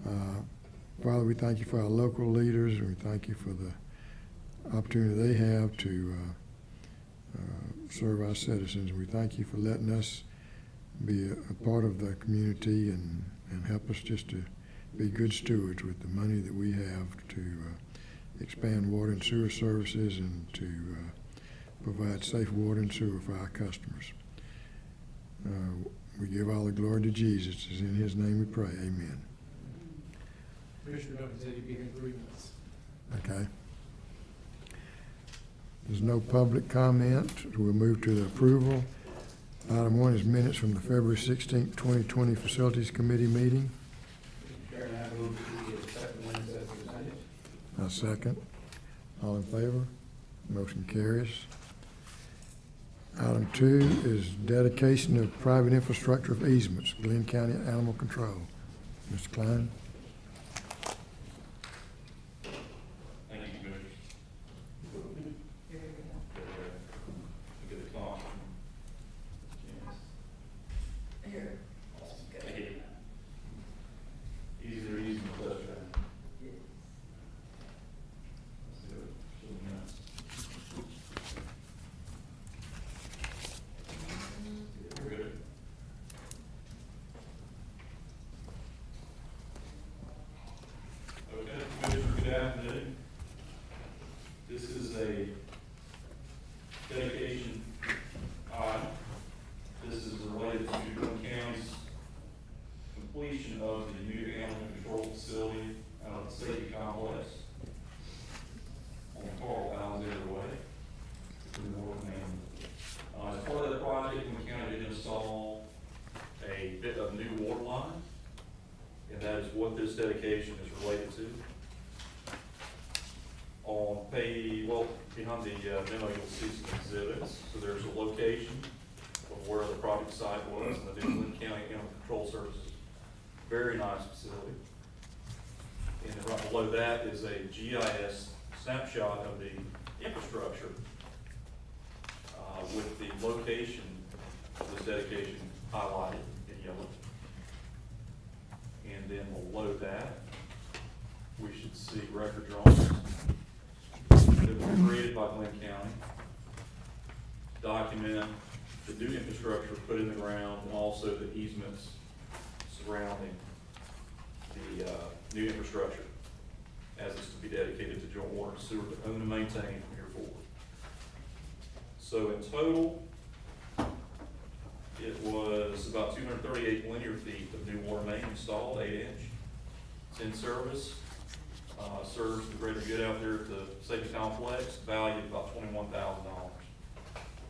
Father, we thank you for our local leaders, and we thank you for the opportunity they have to serve our citizens. We thank you for letting us be a part of the community and help us just to be good stewards with the money that we have to expand water and sewer services and to provide safe water and sewer for our customers. We give all the glory to Jesus. It's in his name we pray. Amen. Commissioner Duncan said he'd be here in 3 minutes. Okay. There's no public comment. We'll move to the approval. Item 1 is minutes from the February 16th, 2020 Facilities Committee meeting. Mr. Chairman, I move that we accept the minutes as presented. I second. All in favor? Motion carries. Item 2 is dedication of private infrastructure of easements, Glynn County Animal Control. Mr. Klein. Thank you, Commissioner. Get the clock. Here. Thank you. Easier, easy, plus, right? Let's do it. Show them that. We're good. Okay, Commissioner, good afternoon. This is a dedication item. This is related to Glynn County's completion of the new animal control facility out of the safety complex on Carl Alexander Way. As part of that project, Glynn County did install a bit of new water line, and that is what this dedication is related to. On page, well, behind the memo, you'll see some exhibits. So there's a location of where the project site was, and the new Glynn County Animal Control Services. Very nice facility. And then right below that is a GIS snapshot of the infrastructure with the location of this dedication highlighted in yellow. And then below that, we should see record drawings that were created by Glynn County, document the new infrastructure put in the ground, and also the easements surrounding the new infrastructure as it's to be dedicated to joint water and sewer to own and maintain from here forward. So in total, it was about 238 linear feet of new water main installed, 8-inch. It's in service. Serves the greater good out there at the safety complex, valued about $21,000.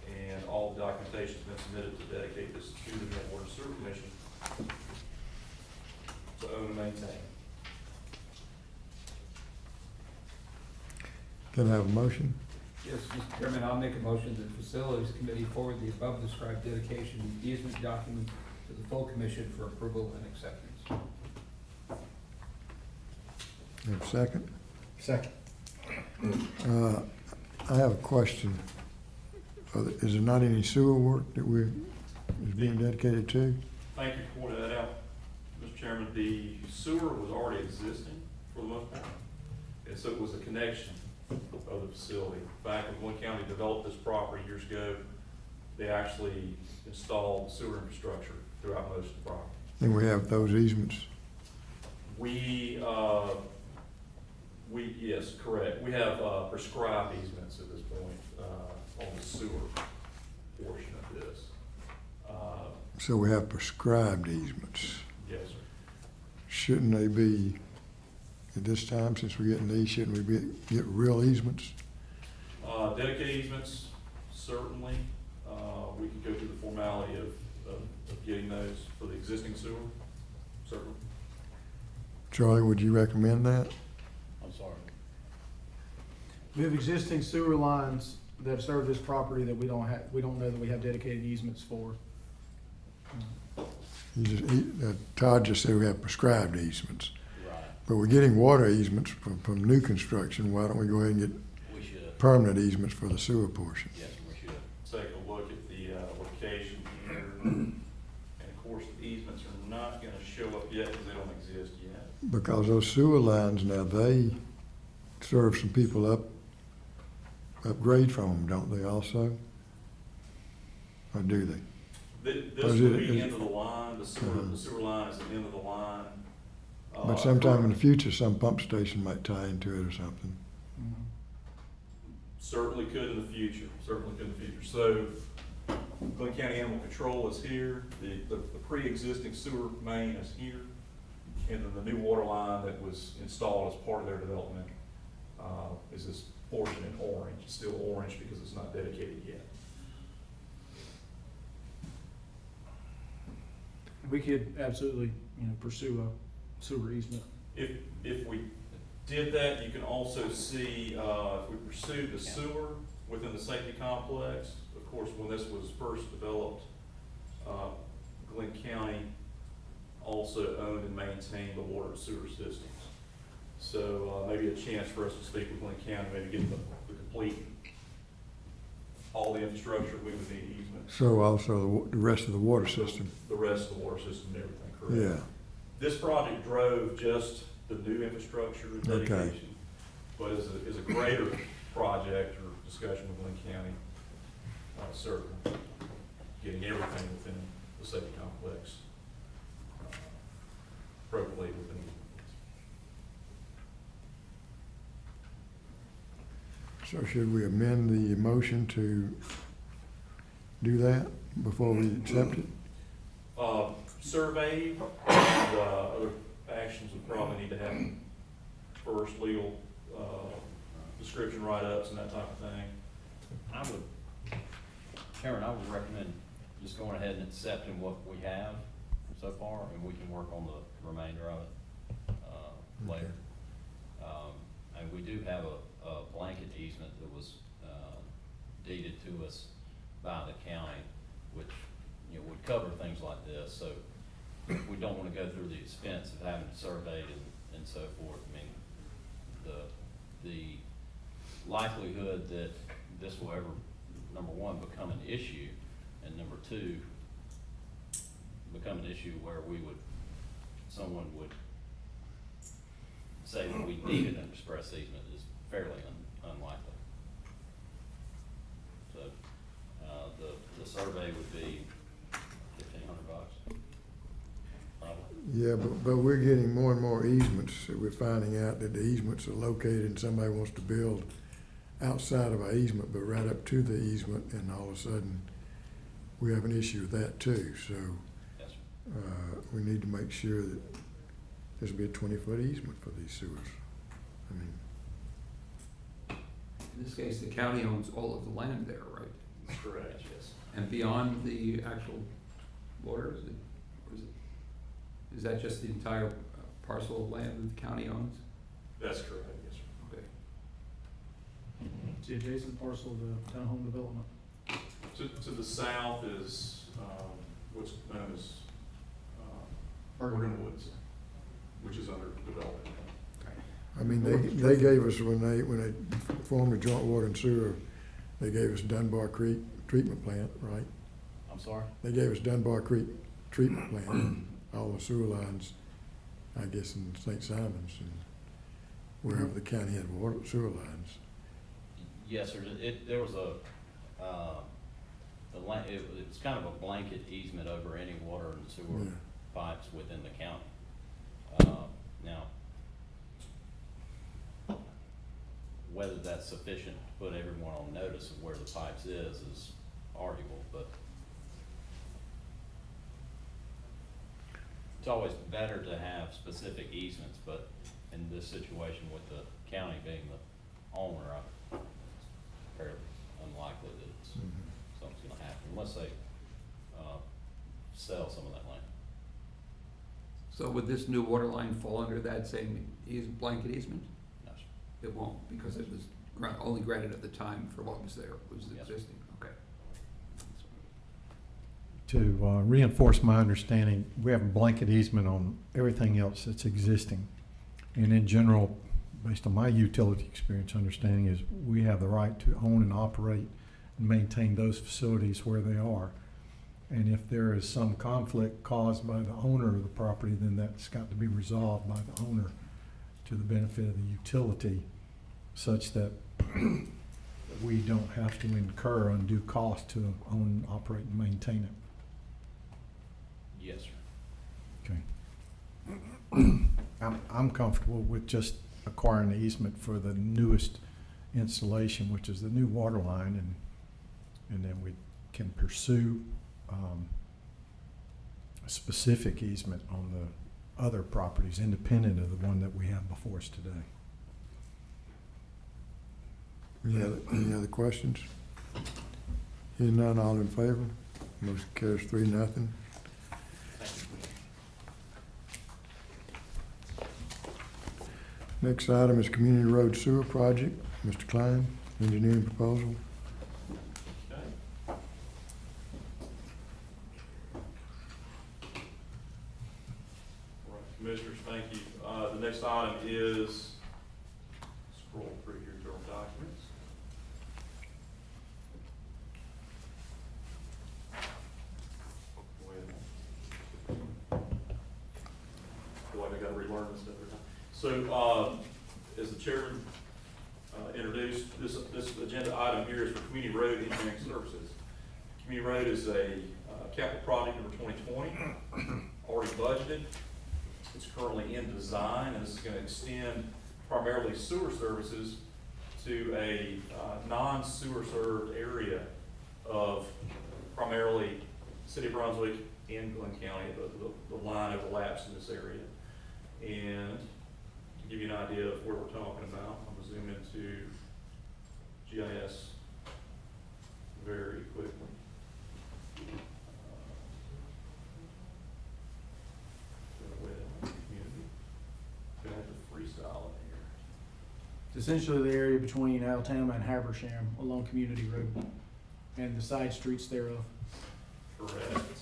And all the documentation's been submitted to dedicate this to the Joint Water and Sewer Commission to own and maintain. Can I have a motion? Yes, Mr. Chairman, I'll make a motion that the Facilities Committee forward the above described dedication and easement documents to the full commission for approval and acceptance. You have a second? Second. I have a question. Is there not any sewer work that is being dedicated to? Thank you for pointing that out, Mr. Chairman. The sewer was already existing for the most part, and so it was a connection of the facility. Back when Glynn County developed this property years ago, they actually installed sewer infrastructure throughout most of the property. And we have those easements? Yes, correct. We have prescribed easements at this point on the sewer portion of this. So we have prescribed easements. Yes, sir. Shouldn't they be, at this time, since we're getting these, shouldn't we get real easements? Dedicated easements, certainly. We can go through the formality of getting those for the existing sewer, certainly. Charlie, would you recommend that? I'm sorry. We have existing sewer lines that serve this property that we don't know that we have dedicated easements for. Todd just said we have prescribed easements. Right. But we're getting water easements from new construction. Why don't we go ahead and get We should. permanent easements for the sewer portion? Yes, we should. Take a look at the location here. And of course, the easements are not going to show up yet because they don't exist yet. because those sewer lines now, they serve some people upgrade from them, don't they also? Or do they? This would be end of the line, the sewer line is the end of the line. But sometime in the future, some pump station might tie into it or something. Certainly could in the future, certainly could in the future. So Glynn County Animal Control is here, the pre-existing sewer main is here, and then the new water line that was installed as part of their development is this portion in orange. It's still orange because it's not dedicated yet. We could absolutely, pursue a sewer easement. If we did that, you can also see, if we pursued the sewer within the safety complex, of course, when this was first developed, Glynn County also owned and maintained the water and sewer systems. So maybe a chance for us to speak with Glynn County, maybe get the complete, all the infrastructure we would need easement. So also the rest of the water system. The rest of the water system and everything, correct? Yeah. This project drove just the new infrastructure and dedication, but as a greater project or discussion with Glynn County, certainly getting everything within the safety complex appropriately within. So should we amend the motion to do that before we accept it? Survey and other actions would probably need to happen first, legal description write-ups and that type of thing. Chairman, I would recommend just going ahead and accepting what we have so far, and we can work on the remainder of it later. And we do have a blanket easement that was deeded to us by the county, which would cover things like this. So we don't want to go through the expense of having it surveyed and so forth. I mean, the likelihood that this will ever, number one, become an issue, and number two, become an issue where someone would say that we needed an express easement is fairly unlikely. So the survey would be $1,500, probably. Yeah, but we're getting more and more easements. We're finding out that the easements are located and somebody wants to build outside of our easement, but right up to the easement, and all of a sudden, we have an issue with that too. So Yes, sir. we need to make sure that there's be a 20-foot easement for these sewers. I mean, In this case, the county owns all of the land there, right? That's correct, yes. And beyond the actual water, is that just the entire parcel of land that the county owns? That's correct, yes, sir. Okay. It's the adjacent parcel of the townhome development. To the south is what's known as Bergen Woods, which is under development. I mean, they gave us, when they formed the joint water and sewer, they gave us Dunbar Creek treatment plant, right? I'm sorry? They gave us Dunbar Creek treatment plant, all the sewer lines, I guess, in St. Simons and wherever the county had sewer lines. Yes, sir. There was it's kind of a blanket easement over any water and sewer Yeah. pipes within the county. Now, whether that's sufficient to put everyone on notice of where the pipes is arguable, but it's always better to have specific easements, but in this situation with the county being the owner, it's fairly unlikely that something's gonna happen unless they sell some of that land. So would this new water line fall under that same blanket easement? No, sir. It won't, because it was only granted at the time for what was there, was Yes. existing, okay. To reinforce my understanding, we have a blanket easement on everything else that's existing. And in general, based on my utility experience, understanding is we have the right to own and operate and maintain those facilities where they are. And if there is some conflict caused by the owner of the property, then that's got to be resolved by the owner to the benefit of the utility, such that we don't have to incur undue cost to own, operate, and maintain it. Yes, sir. Okay. I'm comfortable with just acquiring the easement for the newest installation, which is the new water line, and then we can pursue a specific easement on the other properties independent of the one that we have before us today. Any other questions? Hearing none, all in favor? Motion carries 3-0. Next item is Community Road Sewer Project. Mr. Klein, engineering proposal. Okay. All right, Commissioners, thank you. The next item is, scroll through here to our documents. Feel like I gotta relearn this every time. So, as the chairman introduced, this agenda item here is for Community Road Engineering Services. Community Road is a capital project number 2020, already budgeted. It's currently in design, and this is going to extend primarily sewer services to a non-sewer served area of primarily City of Brunswick and Glynn County. The line overlaps in this area. And to give you an idea of where we're talking about, I'm going to zoom into GIS very quickly. Gonna have to freestyle in here. It's essentially the area between Alabama and Habersham along Community Road and the side streets thereof. Correct.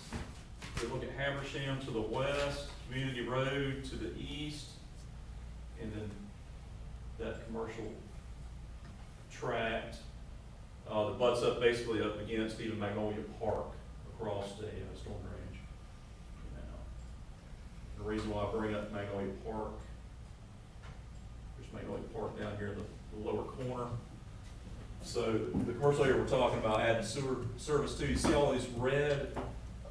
We look at Habersham to the west, Community Road to the east, and then that commercial tract that butts up basically up against even Magnolia Park across the storm drainage. Now, the reason why I bring up Magnolia Park, there's Magnolia Park down here in the lower corner. So the commercial area we're talking about adding sewer service to, you see all these red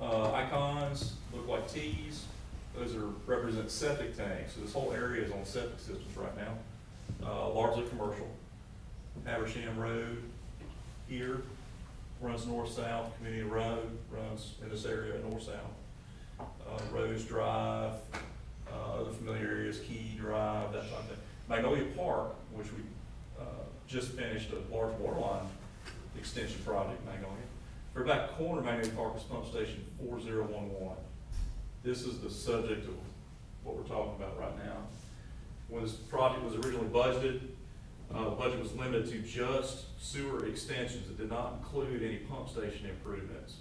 icons, look like T's. Those represent septic tanks. So this whole area is on septic systems right now, largely commercial. Habersham Road here runs north-south. Community Road runs in this area north-south. Rose Drive, other familiar areas, Key Drive, that type of thing. Magnolia Park, which we just finished a large water line extension project in Magnolia. For back corner, Magnolia Park is pump station 4011. This is the subject of what we're talking about right now. When this project was originally budgeted, the budget was limited to just sewer extensions. It did not include any pump station improvements.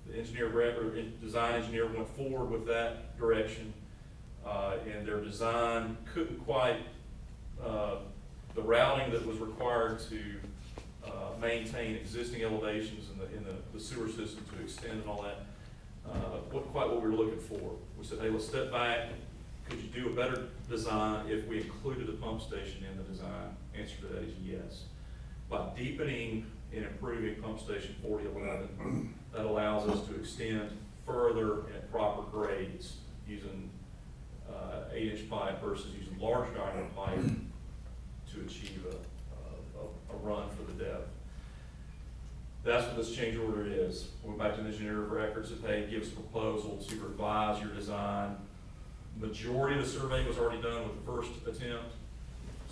The design engineer went forward with that direction, and their design couldn't quite, the routing that was required to maintain existing elevations in the sewer system to extend and all that, wasn't quite what we were looking for. We said, hey, let's step back. Could you do a better design if we included a pump station in the design? Answer to that is yes. By deepening and improving pump station 4011, that allows us to extend further at proper grades using 8-inch pipe versus using large diameter pipe to achieve a run for the depth. That's what this change order is. We went back to the engineer of records and hey, give us a proposal to revise your design. Majority of the survey was already done with the first attempt.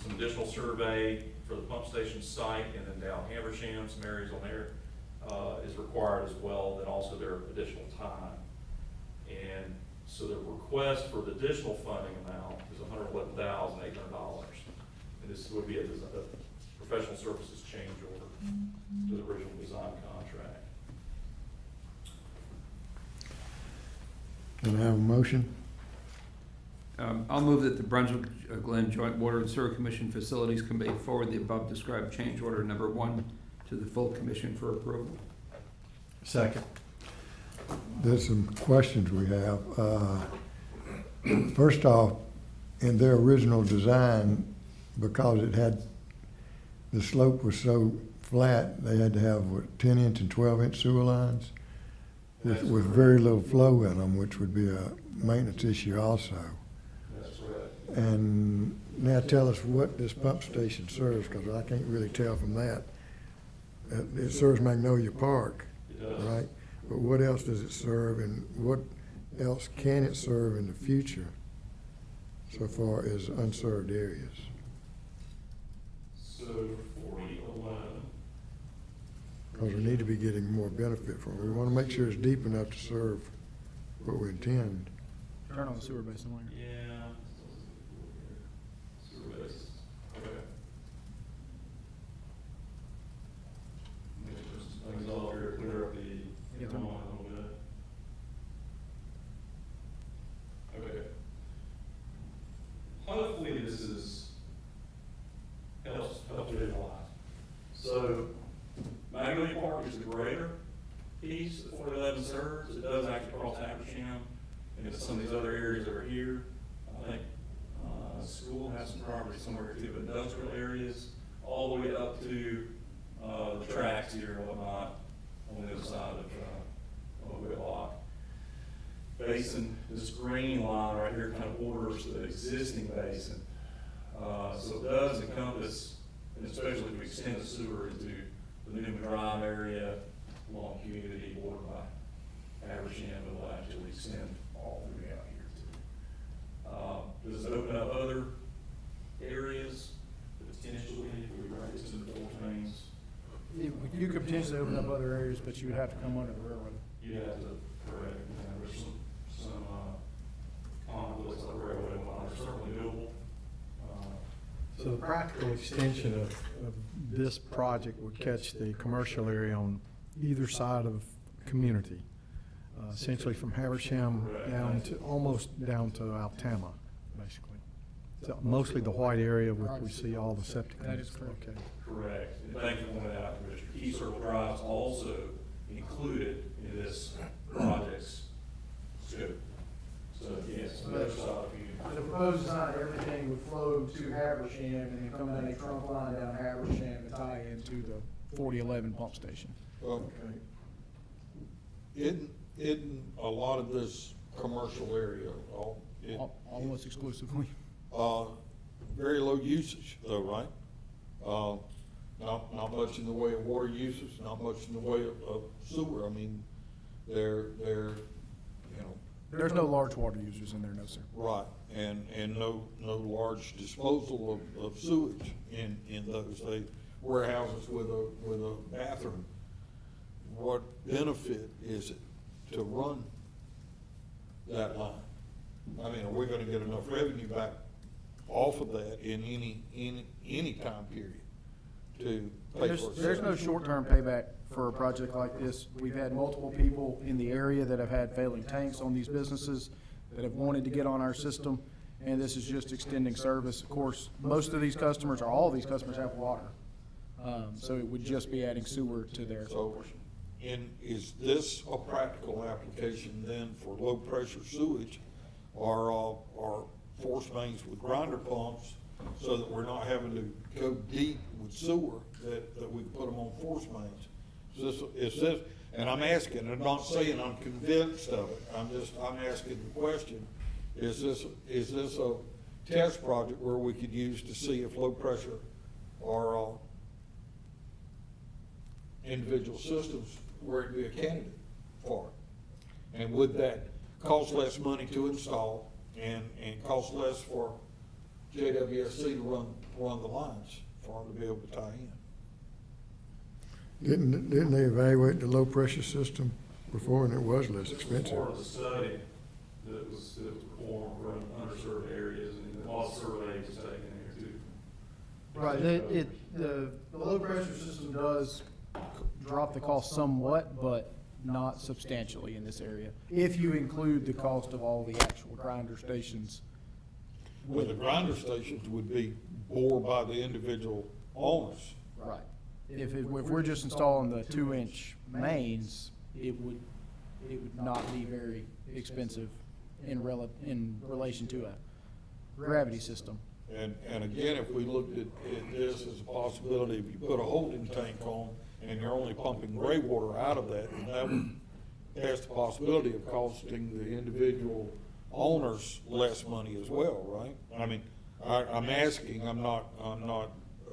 Some additional survey for the pump station site and then down Habersham, some areas on there is required as well. Then also there are additional time. And so the request for the additional funding amount is $111,800. And this would be a professional services change order to the original design contract. Can I have a motion? I'll move that the Brunswick-Glynn Joint Water and Sewer Commission Facilities Committee forward the above described change order number 1 to the full commission for approval. Second. there's some questions we have. First off, in their original design, because it had, the slope was so flat, they had to have, what, 10-inch and 12-inch sewer lines with very little flow in them, which would be a maintenance issue also. That's right. And now tell us what this pump station serves, because I can't really tell from that. It serves Magnolia Park, It does. right? But what else does it serve, and what else can it serve in the future so far as unserved areas? So 4011. Because we need to be getting more benefit from it. We want to make sure it's deep enough to serve what we intend. Turn on the sewer basin later. Yeah. Sewer base. Okay. Make sure some things all here, clear up the, Yeah, come on a little bit. Okay. Hopefully this is, helps visualize. So, Magnolia Park is the greater piece that 4011 serves. It does actually cross Habersham into some of these other areas that are here. I think, school has some property somewhere too, but industrial areas, all the way up to, the tracks here and whatnot on the other side of Whitlock. Basin, this green line right here kind of borders the existing basin. So it does encompass, and especially if we extend the sewer into the Newman Drive area, along community bordered by Habersham, it will actually extend all the way out here too. Does it open up other areas potentially if we bring it to the four trains? You could potentially open up other areas, but you would have to come under the railroad. You have to correct, there's some conflicts like railroad and whatnot, they're certainly doable. So the practical extension of this project would catch the commercial area on either side of community, essentially from Habersham down to, almost down to Altama, basically. So mostly the white area where we see all the septic That is tanks correct. located. Correct, and thank you for pointing out, Commissioner, Key Circle Drive is also included in this project's scope. So, yes, another side of you. The proposed design, everything would flow to Habersham and then come down a trunk line down Habersham and tie into the 4011 pump station. Okay. Isn't a lot of this commercial area, Almost exclusively. very low usage though, right? Not much in the way of water usage, not much in the way of sewer. I mean, they're, you know. There's no large water users in there, no, sir. Right, and no large disposal of sewage in those, warehouses with a bathroom. What benefit is it to run that line? I mean, are we gonna get enough revenue back off of that in any time period to pay for it? There's no short-term payback for a project like this. We've had multiple people in the area that have had failing tanks on these businesses that have wanted to get on our system, and this is just extending service. Of course, most of these customers, or all of these customers, have water. So it would just be adding sewer to their So, portion. is this a practical application then for low-pressure sewage or force mains with grinder pumps so that we're not having to go deep with sewer, that we can put them on force mains? Is this, and I'm asking, I'm not saying I'm convinced of it, I'm asking the question, is this a test project where we could use to see if low pressure or individual systems where it'd be a candidate for it? And would that cost less money to install and cost less for JWSC to run the lines for them to be able to tie in? Didn't they evaluate the low-pressure system before, and it was less expensive? Part of the study that was performed around underserved areas, and a lot of surveys was taken there too. Right, the low-pressure system does drop the cost somewhat, but not substantially in this area, if you include the cost of all the actual grinder stations. Well, the grinder stations would be bore by the individual owners. Right. If we're just installing the 2-inch mains, it would it would not be very expensive in relation to a gravity system. And again, if we looked at this as a possibility, if you put a holding tank on and you're only pumping gray water out of that, then that would has the possibility of costing the individual owners less money as well, right? I mean, I'm asking, I'm not,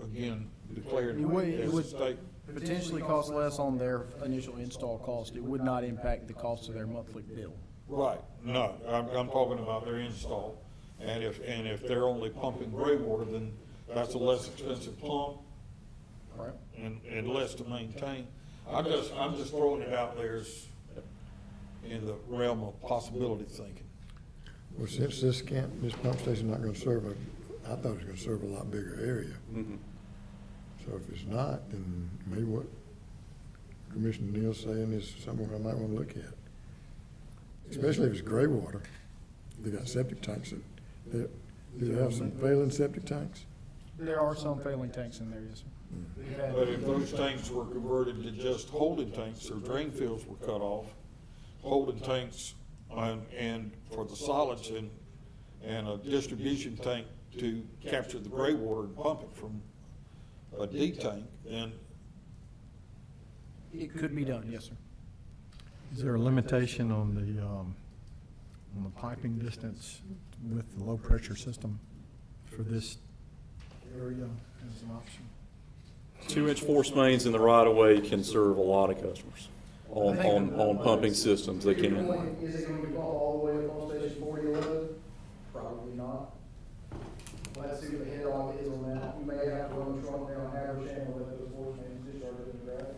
again, declaring It as a would state. potentially cost less on their initial install cost. It would not impact the cost of their monthly bill. Right, no, I'm talking about their install, and if they're only pumping gray water, then that's a less expensive pump Right. and less to maintain. I'm just throwing it out there as in the realm of possibility thinking. Well, since this pump station not gonna serve I thought it was gonna serve a lot bigger area. Mhm. So if it's not, then maybe what Commissioner Neal's saying is something I might wanna look at. Especially if it's gray water. They got septic tanks do they have some failing septic tanks? There are some failing tanks in there, yes, sir. We've had- But if those tanks were converted to just holding tanks, or drain fields were cut off, holding tanks and for the solids and a distribution tank to capture the gray water and pump it from a D tank, then It could be done, yes, sir. Is there a limitation on the piping distance with the low-pressure system for this area as an option? 2-inch force mains in the right-of-way can serve a lot of customers on pumping systems. They can. Is it going to be all the way to pump station 4011? Probably not. Let's see what the head on is on that. You may have to run the trunk down Haversham and let those force mains discharge in the gravity.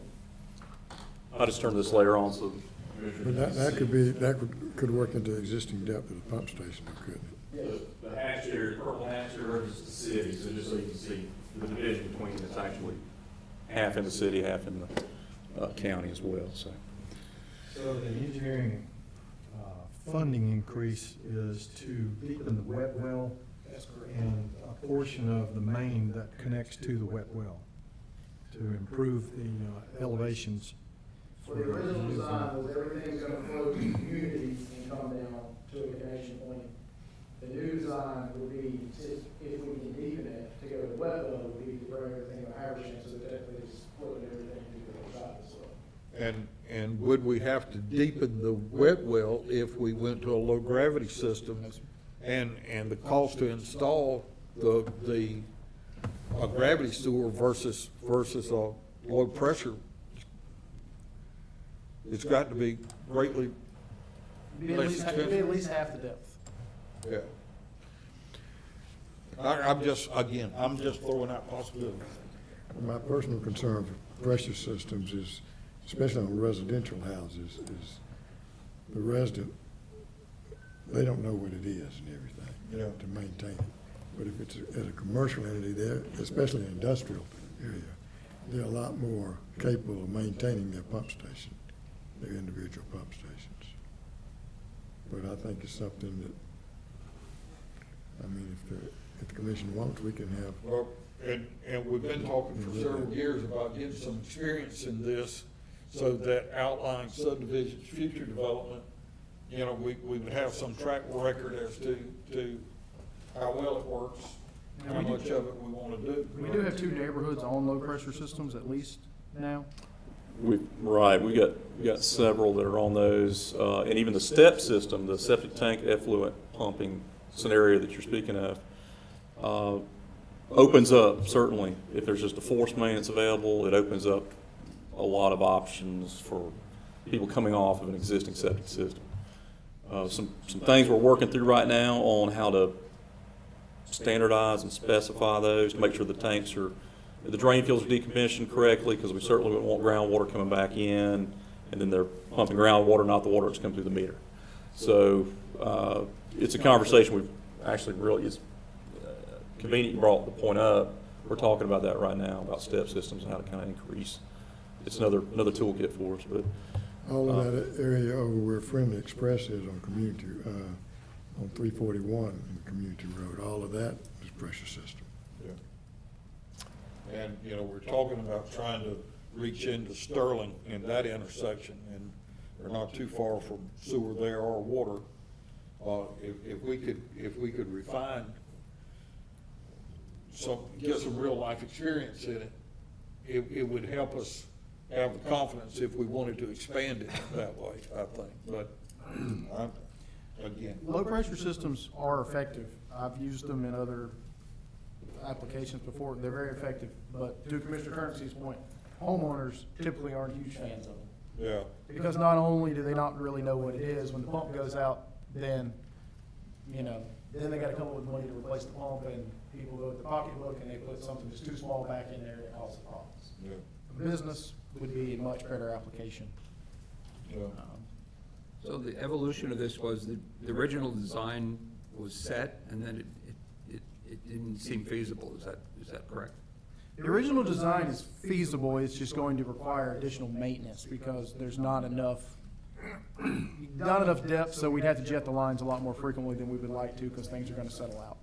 I just turned this layer on, so. But that could work into the existing depth of the pump station, couldn't it? The hatch area, purple hatch area is the city, so just so you can see the division between it's actually half in the city, half in the county as well, so. So the engineering funding increase is to deepen the wet well That's correct. and a portion of the main that connects to the wet well to improve the elevations. So the original design was everything's gonna flow to community and come down to a connection point. The new design would be, if we can deepen it, to go to the wet well, would be to bring everything to Haversham, so that technically it's splitting everything to the other side of the slope. and would we have to deepen the wet well if we went to a low gravity system? And the cost to install the gravity sewer versus a low pressure, it's got to be greatly It'd be at less least, it'd be at expensive. least half the depth. Yeah. I'm just throwing out possibilities. My personal concern for pressure systems is, especially on residential houses, is the resident, they don't know what it is and everything, Yeah. to maintain it. But if it's at a commercial entity there, especially an industrial area, they're a lot more capable of maintaining their pump station, their individual pump stations. But I think it's something that, I mean, if the commission wants, we can have. Well, and we've been talking for several years about getting some experience in this, so that outlying subdivisions, future development, you know, we would have some track record as to how well it works, how much of it we want to do. We do have 2 neighborhoods on low pressure systems at least now. We got several that are on those, and even the step system, the septic tank effluent pumping scenario that you're speaking of, opens up, certainly, if there's just a force main that's available, it opens up a lot of options for people coming off of an existing septic system. Some things we're working through right now on how to standardize and specify those, to make sure the tanks are, the drain fields are decommissioned correctly, because we certainly wouldn't want groundwater coming back in, and then they're pumping groundwater, not the water that's coming through the meter. So it's a conversation we've actually really, it's convenient you brought the point up. We're talking about that right now, about step systems and how to kind of increase. It's another toolkit for us, but. All of that area over where Friendly Express is on community, on 341 and Community Road, all of that is pressure system. Yeah. And, you know, we're talking about trying to reach into Sterling in that intersection, They're not too far from sewer there or water. If we could refine get some real life experience in it, it would help us have the confidence if we wanted to expand it that way, I think. But again, Low pressure systems are effective. I've used them in other applications before. They're very effective. But to Commissioner Currency's point, homeowners typically aren't huge fans of them. yeah, Because not only do they not really know what it is, when the pump goes out, then, then they gotta come up with money to replace the pump, and people go with the pocketbook and they put something that's too small back in there that causes problems. yeah, A business would be a much better application. yeah. So the evolution of this was the original design was set, and then it didn't seem feasible. Is that correct? The original design is feasible, it's just going to require additional maintenance because there's not enough depth, so we'd have to jet the lines a lot more frequently than we would like to because things are gonna settle out.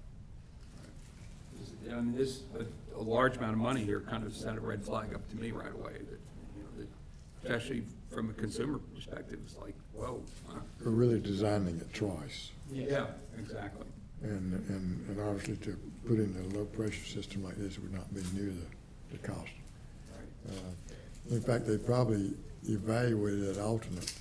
I mean, a large amount of money here kind of sent a red flag up to me right away, that especially from a consumer perspective, it's like, whoa. We're really designing it twice. Yeah, exactly. And obviously to put in a low pressure system like this would not be near the cost. In fact, they probably evaluated that alternate.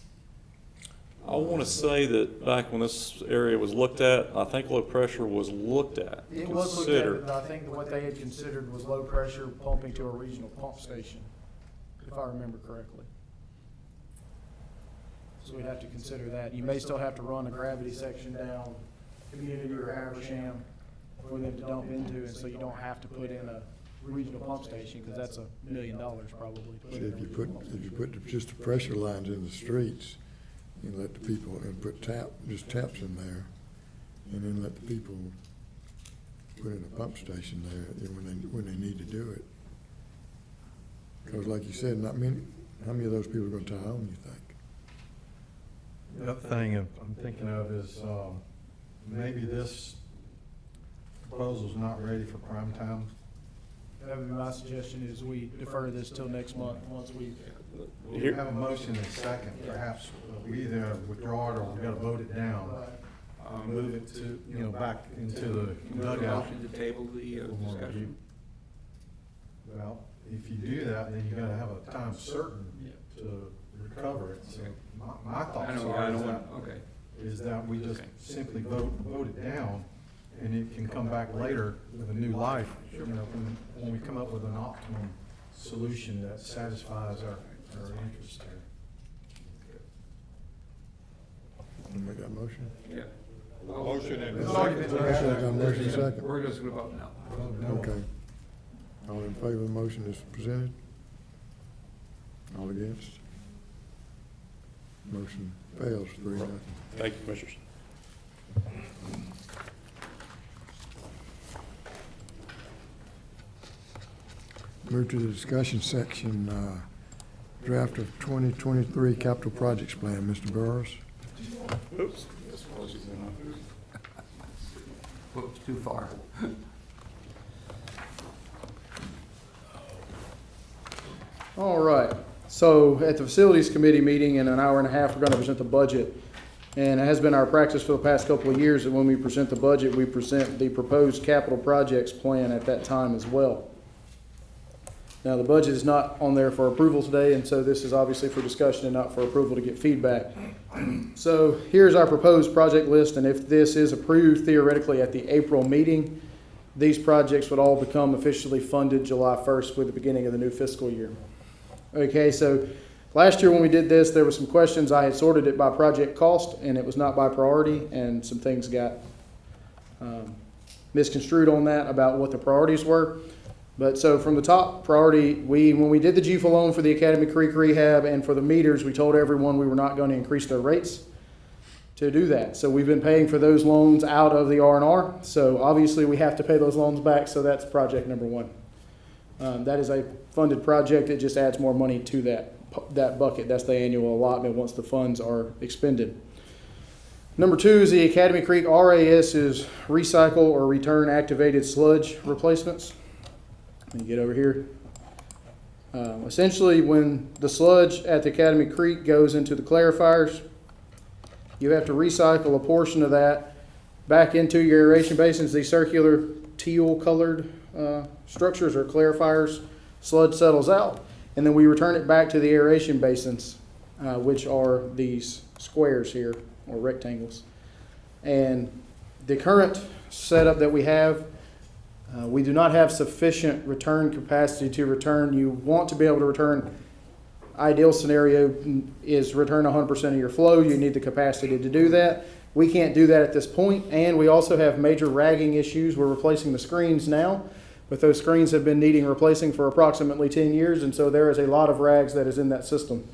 I want to say that back when this area was looked at, I think low pressure was looked at, It was looked at, considered. but I think that what they had considered was low pressure pumping to a regional pump station, if I remember correctly. So we'd have to consider that. You may still have to run a gravity section down Community or Haversham for them to dump into, and so you don't have to put in a regional pump station, because that's $1 million probably. to put See, in a if you regional pump station. put just the pressure lines in the streets, you let the people, and put just taps in there, and then let the people put in a pump station there when they need to do it. Because like you said, how many of those people are gonna tie on, you think? The other thing I'm thinking of is, maybe this proposal's not ready for prime time. That would be my suggestion, is we defer this till next month, once we. We have a motion in a second, perhaps we either withdraw it or we gotta vote it down. Move it to, back into the dugout. Motion to table the discussion. Well, if you do that, then you gotta have a time certain to recover it. So my thoughts is that we just simply vote it down, and it can come back later with a new life, when we come up with an optimum solution that satisfies our interests there. You make that motion? Yeah. Motion and It's already been done. Motion second. We're just gonna vote now. Okay. All in favor of the motion as presented? All against? Motion fails 3-0. Thank you, Commissioners. Move to the discussion section, draft of 2023 capital projects plan. Mr. Burrows? Oops. Whoops, too far. All right, so at the Facilities Committee meeting in an hour and a half, we're gonna present the budget. And it has been our practice for the past couple of years that when we present the budget, we present the proposed capital projects plan at that time as well. Now, the budget is not on there for approval today, and so this is obviously for discussion and not for approval to get feedback. So here's our proposed project list, and if this is approved theoretically at the April meeting, these projects would all become officially funded July 1st with the beginning of the new fiscal year. Okay, so last year when we did this, there were some questions. I had sorted it by project cost, and it was not by priority, and some things got misconstrued on that about what the priorities were. But so from the top priority, when we did the GFA loan for the Academy Creek rehab and for the meters, we told everyone we were not going to increase their rates to do that. So we've been paying for those loans out of the R&R. So obviously we have to pay those loans back. So that's project number one. That is a funded project. It just adds more money to that bucket. That's the annual allotment once the funds are expended. Number two is the Academy Creek RAS is recycle or return activated sludge replacements. Let me get over here. Essentially, when the sludge at the Academy Creek goes into the clarifiers, you have to recycle a portion of that back into your aeration basins. These circular teal colored structures are clarifiers. Sludge settles out, and then we return it back to the aeration basins, which are these squares here, or rectangles. And the current setup that we have, we do not have sufficient return capacity to return. You want to be able to return, ideal scenario is return 100% of your flow. You need the capacity to do that. We can't do that at this point, and we also have major ragging issues. We're replacing the screens now, but those screens have been needing replacing for approximately 10 years, and so there is a lot of rags that is in that system.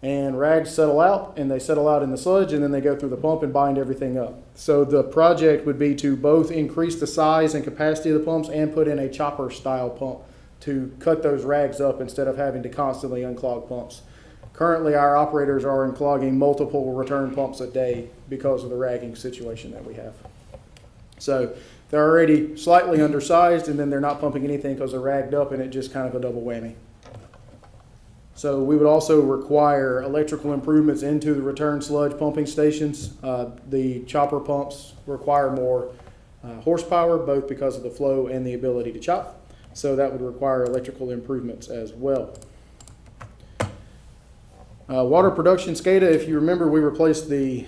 And rags settle out, and they settle out in the sludge, and then they go through the pump and bind everything up. So the project would be to both increase the size and capacity of the pumps and put in a chopper style pump to cut those rags up instead of having to constantly unclog pumps. Currently, our operators are unclogging multiple return pumps a day because of the ragging situation that we have. So they're already slightly undersized, and then they're not pumping anything because they're ragged up, and it just kind of a double whammy. So we would also require electrical improvements into the return sludge pumping stations. The chopper pumps require more horsepower, both because of the flow and the ability to chop. So that would require electrical improvements as well. Water production SCADA, if you remember, we replaced the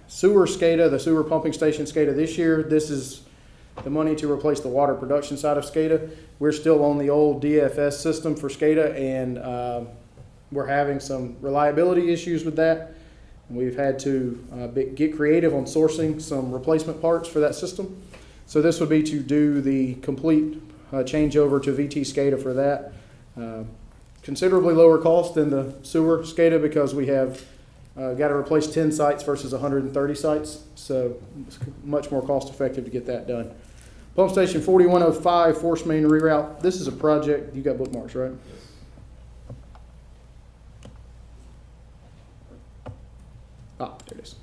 sewer SCADA, the sewer pumping station SCADA this year. This is the money to replace the water production side of SCADA. We're still on the old DFS system for SCADA, and we're having some reliability issues with that. We've had to get creative on sourcing some replacement parts for that system. So this would be to do the complete changeover to VT SCADA for that. Considerably lower cost than the sewer SCADA because we have got to replace 10 sites versus 130 sites. So it's much more cost effective to get that done. Pump station 4105 force main reroute. This is a project, you got bookmarks, right? Ah, there it is.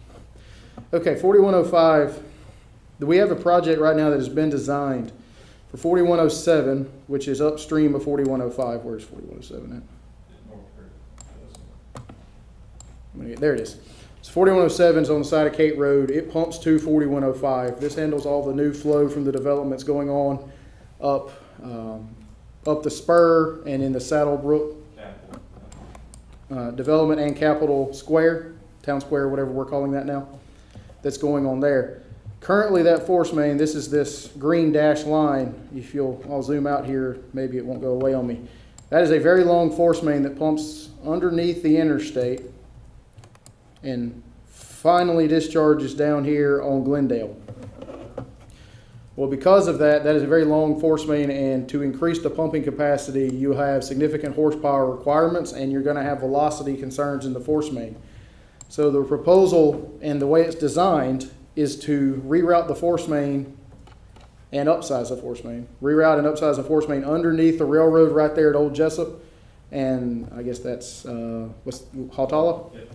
Okay, 4105. We have a project right now that has been designed for 4107, which is upstream of 4105. Where's 4107 at? There it is. So 4107 is on the side of Kate Road. It pumps to 4105. This handles all the new flow from the developments going on up the spur and in the Saddlebrook development and Capitol Square, Town Square, whatever we're calling that now, that's going on there. Currently, that force main, this is this green dashed line. If I'll zoom out here, maybe it won't go away on me. That is a very long force main that pumps underneath the interstate and finally discharges down here on Glendale. Well, because of that, that is a very long force main, and to increase the pumping capacity, you have significant horsepower requirements, and you're going to have velocity concerns in the force main. So the proposal and the way it's designed is to reroute the force main and upsize the force main. Reroute and upsize the force main underneath the railroad right there at Old Jessup, and I guess that's Hautala? Yep.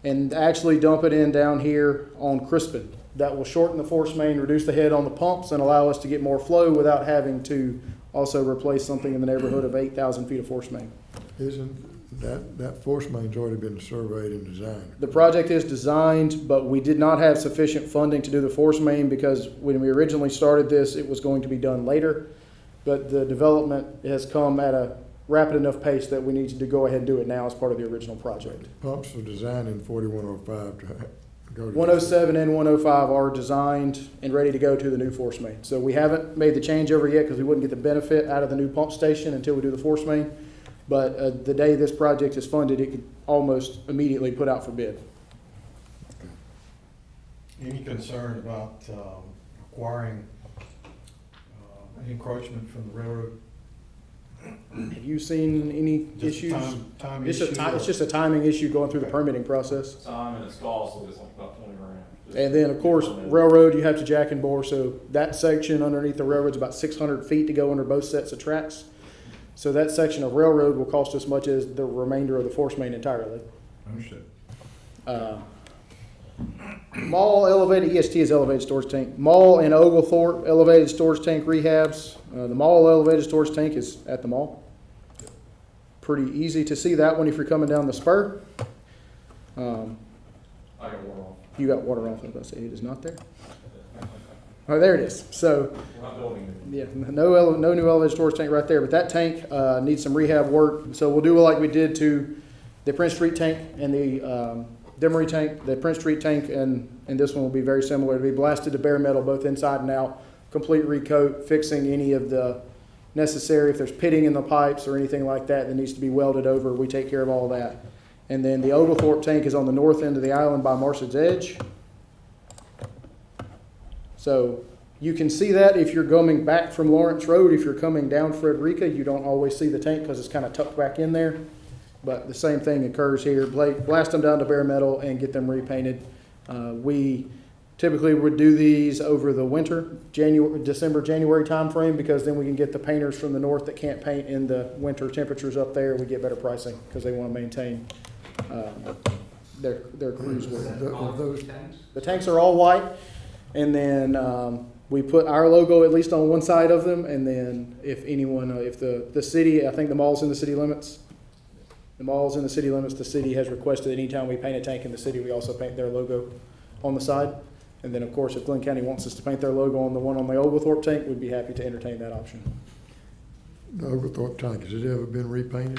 And actually dump it in down here on Crispin. That will shorten the force main, reduce the head on the pumps, and allow us to get more flow without having to also replace something in the neighborhood of 8,000 feet of force main. Isn't that force main's already been surveyed and designed? The project is designed, but we did not have sufficient funding to do the force main because when we originally started this, it was going to be done later. But the development has come at a rapid enough pace that we need to go ahead and do it now as part of the original project. Pumps were designed in 4105 to go to 107 and 105 are designed and ready to go to the new force main. So we haven't made the changeover yet because we wouldn't get the benefit out of the new pump station until we do the force main. But the day this project is funded, it could almost immediately put out for bid. Any concern about acquiring encroachment from the railroad? Have you seen any Just issues? time It's issue, it's just a timing issue going through the permitting process. Time and its cost is like about 20 grand. And then, of course, railroad, you have to jack and bore. So that section underneath the railroad is about 600 feet to go under both sets of tracks. So that section of railroad will cost as much as the remainder of the force main entirely. Understood. Mall elevated, EST is elevated storage tank. Mall and Oglethorpe elevated storage tank rehabs. The mall elevated storage tank is at the mall. pretty easy to see that one if you're coming down the spur. I got one off. You got water off, I was about to say, it is not there. Oh, there it is. So, We're not building it. yeah, no new elevated storage tank right there, but that tank needs some rehab work. So we'll do like we did to the Prince Street tank and the Demery tank. The Prince Street tank and this one will be very similar. It'll be blasted to bare metal, both inside and out, complete recoat, fixing any of the necessary, if there's pitting in the pipes or anything like that that needs to be welded over, we take care of all that. And then the Oglethorpe tank is on the north end of the island by Marshall's Edge. So you can see that if you're coming back from Lawrence Road. If you're coming down Frederica, you don't always see the tank because it's kind of tucked back in there. But the same thing occurs here. Blast them down to bare metal and get them repainted. We typically would do these over the winter, December, January timeframe, because then we can get the painters from the north that can't paint in the winter temperatures up there. We get better pricing because they want to maintain their crews with it. The tanks are all white, and then we put our logo at least on one side of them, and then if anyone, if the city, I think the mall's in the city limits. The mall's in the city limits. The city has requested anytime we paint a tank in the city, we also paint their logo on the side. And then, of course, if Glynn County wants us to paint their logo on the one on the Oglethorpe tank, we'd be happy to entertain that option. The Oglethorpe tank, has it ever been repainted?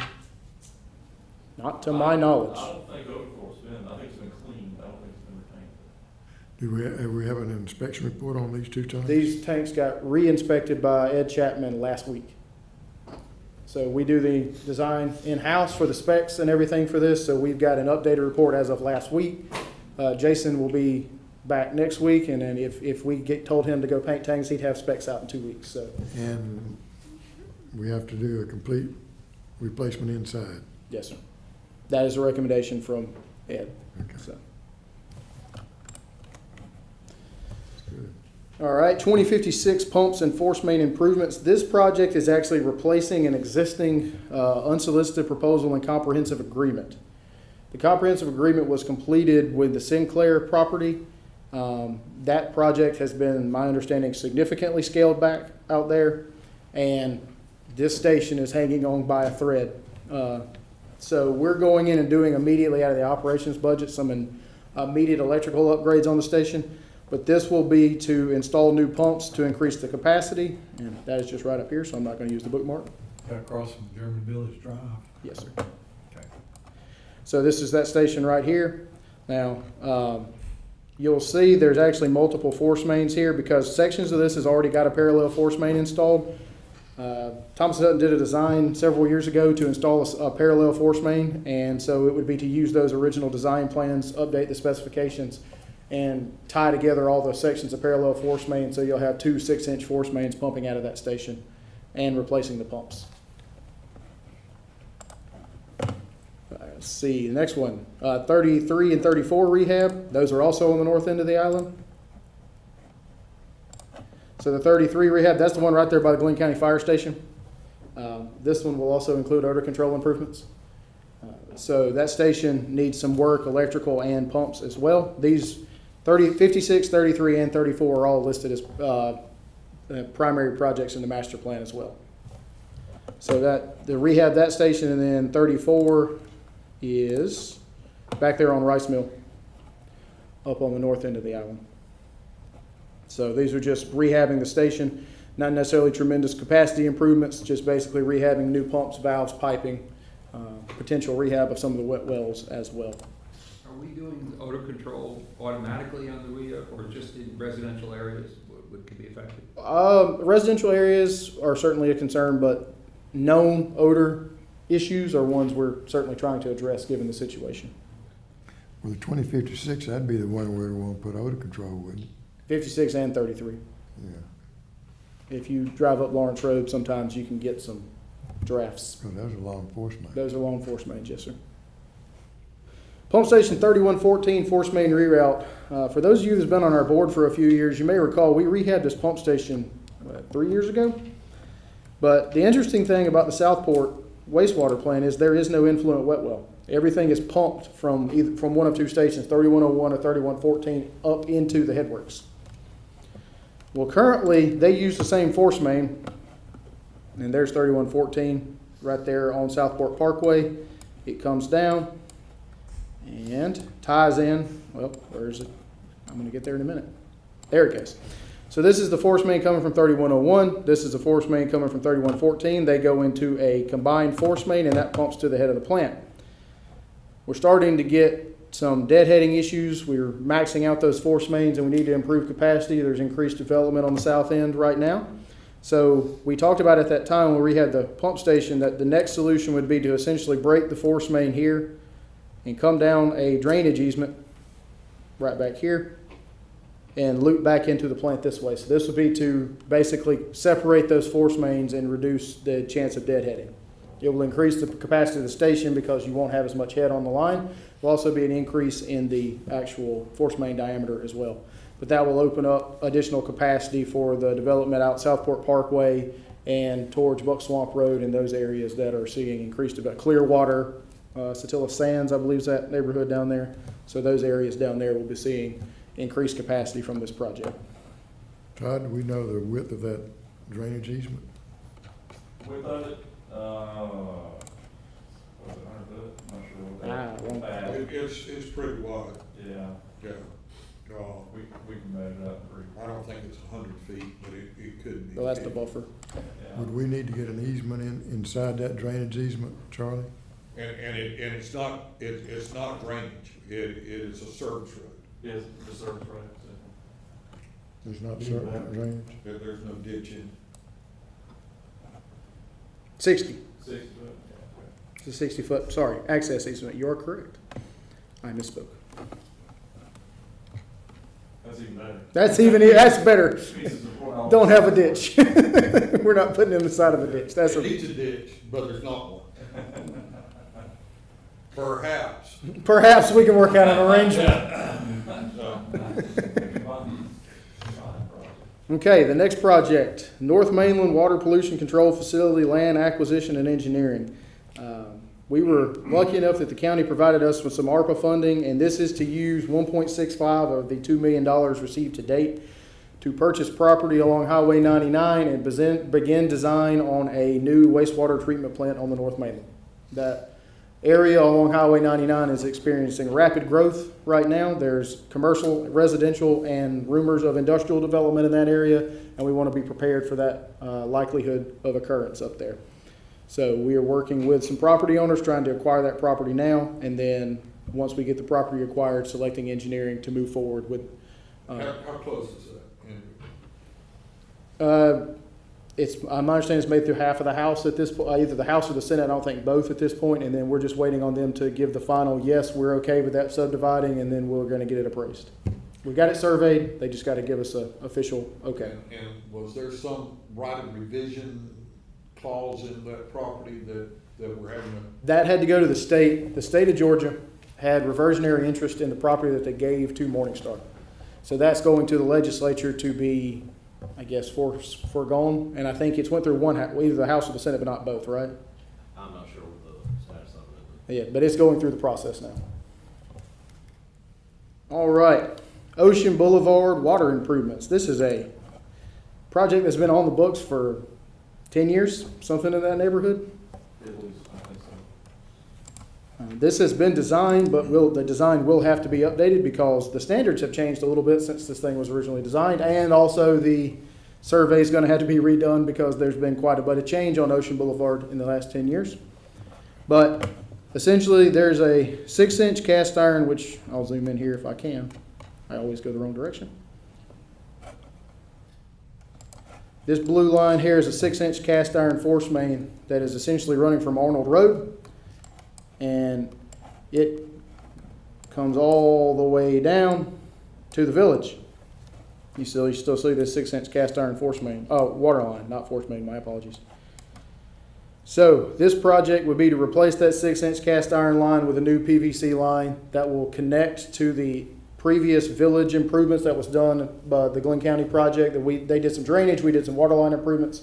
Not to my knowledge. I don't think Oglethorpe's been, I think it's been cleaned, I don't think it's been retained. Have we have an inspection report on these two tanks? These tanks got re-inspected by Ed Chapman last week. So we do the design in-house for the specs and everything for this, so we've got an updated report as of last week. Jason will be back next week, and then if we told him to go paint tanks, he'd have specs out in 2 weeks. So. And we have to do a complete replacement inside. Yes, sir. That is a recommendation from Ed. Okay. So. That's good. All right, 2056 pumps and force main improvements. This project is actually replacing an existing unsolicited proposal and comprehensive agreement. The comprehensive agreement was completed with the Sinclair property. That project has been, my understanding, significantly scaled back out there, and this station is hanging on by a thread. So we're going in and doing immediately out of the operations budget some immediate electrical upgrades on the station, but this will be to install new pumps to increase the capacity, and that is just right up here, so I'm not going to use the bookmark. Across from German Village Drive. Yes, sir. Okay. So this is that station right here. Now, you'll see there's actually multiple force mains here because sections of this has already got a parallel force main installed. Thomas Hutton did a design several years ago to install a parallel force main, and so it would be to use those original design plans, update the specifications, and tie together all the sections of parallel force main, so you'll have 2 6-inch force mains pumping out of that station and replacing the pumps. Let's see, the next one, 33 and 34 rehab. Those are also on the north end of the island. So the 33 rehab, that's the one right there by the Glynn County Fire Station. This one will also include odor control improvements. So that station needs some work, electrical and pumps as well. These 56, 33, and 34 are all listed as primary projects in the master plan as well. So that the rehab that station, and then 34 is back there on Rice Mill, up on the north end of the island. So these are just rehabbing the station, not necessarily tremendous capacity improvements, just basically rehabbing new pumps, valves, piping, potential rehab of some of the wet wells as well. Are we doing odor control automatically on the rehab or just in residential areas what could be affected? Residential areas are certainly a concern, but known odor issues are ones we're certainly trying to address given the situation. Well, the 2056, that'd be the one where we want to put odor control, wouldn't it? 56 and 33. Yeah. If you drive up Lawrence Road, sometimes you can get some drafts. Because those are law enforcement. Those are law enforcement mains, yes, sir. Pump station 3114 force main reroute. For those of you that's been on our board for a few years, you may recall we rehabbed this pump station 3 years ago. But the interesting thing about the Southport wastewater plant is there is no influent wet well. Everything is pumped from one of two stations, 3101 or 3114, up into the headworks. Well, currently they use the same force main, and there's 3114 right there on Southport Parkway. It comes down and ties in, well, where's it? I'm gonna get there in a minute. There it goes. So this is the force main coming from 3101. This is the force main coming from 3114. They go into a combined force main, and that pumps to the head of the plant. We're starting to get some deadheading issues. We're maxing out those force mains, and we need to improve capacity. There's increased development on the south end right now. So we talked about at that time when we had the pump station that the next solution would be to essentially break the force main here and come down a drainage easement right back here and loop back into the plant this way. So this would be to basically separate those force mains and reduce the chance of deadheading. It will increase the capacity of the station because you won't have as much head on the line. Will also be an increase in the actual force main diameter as well. But that will open up additional capacity for the development out Southport Parkway and towards Buck Swamp Road and those areas that are seeing increased development. Clearwater, Satilla Sands, I believe is that neighborhood down there. So those areas down there will be seeing increased capacity from this project. Todd, do we know the width of that drainage easement? Width of it, was it 100 foot? I'm not sure what that. It's pretty wide, Yeah, yeah. we can measure that pretty. I don't think it's 100 feet, but it could be. So that's the buffer. Yeah. Would we need to get an easement inside that drainage easement, Charlie? And it's not drainage, it is a service road. Yes, the service road. There's not certain drainage? There's no ditch in. 60. 60 foot. It's a 60 foot, sorry, access easement. You are correct. I misspoke. That's even better. That's better. Pieces of $4. Don't have a ditch. We're not putting it in the side of a ditch. That's It a, needs a ditch, but there's not one. Perhaps. perhaps we can work out an arrangement. Okay, the next project, North Mainland Water Pollution Control Facility Land Acquisition and Engineering. We were lucky enough that the county provided us with some ARPA funding, and this is to use 1.65 of the $2 million received to date to purchase property along Highway 99 and begin design on a new wastewater treatment plant on the North Mainland. That area along Highway 99 is experiencing rapid growth right now. There's commercial, residential, and rumors of industrial development in that area, and we want to be prepared for that likelihood of occurrence up there. So we are working with some property owners trying to acquire that property now, and then once we get the property acquired, selecting engineering to move forward with. How close is that? It's, my understanding it's made through half of the house at this point, either the House or the Senate, I don't think both at this point, and then we're just waiting on them to give the final, yes, we're okay with that subdividing, and then we're gonna get it appraised. We got it surveyed, they just gotta give us a official okay. And was there some right of revision clause in that property that we're having a? That had to go to the state. The state of Georgia had reversionary interest in the property that they gave to Morningstar. So that's going to the legislature to be, I guess, foregone. And I think it's went through either the House or the Senate, but not both, right? I'm not sure what the status of it is. Yeah, but it's going through the process now. All right. Ocean Boulevard water improvements. This is a project that's been on the books for 10 years, something in that neighborhood. At least, I think so. This has been designed, but the design will have to be updated because the standards have changed a little bit since this thing was originally designed, and also the survey is going to have to be redone because there's been quite a bit of change on Ocean Boulevard in the last 10 years. But essentially, there's a 6-inch cast iron, which I'll zoom in here if I can. I always go the wrong direction. This blue line here is a 6-inch cast iron force main that is essentially running from Arnold Road, and it comes all the way down to the village. You still see this 6-inch cast iron force main, water line, not force main, my apologies. So this project would be to replace that 6-inch cast iron line with a new PVC line that will connect to the previous village improvements that was done by the Glynn County project. They did some drainage, we did some water line improvements.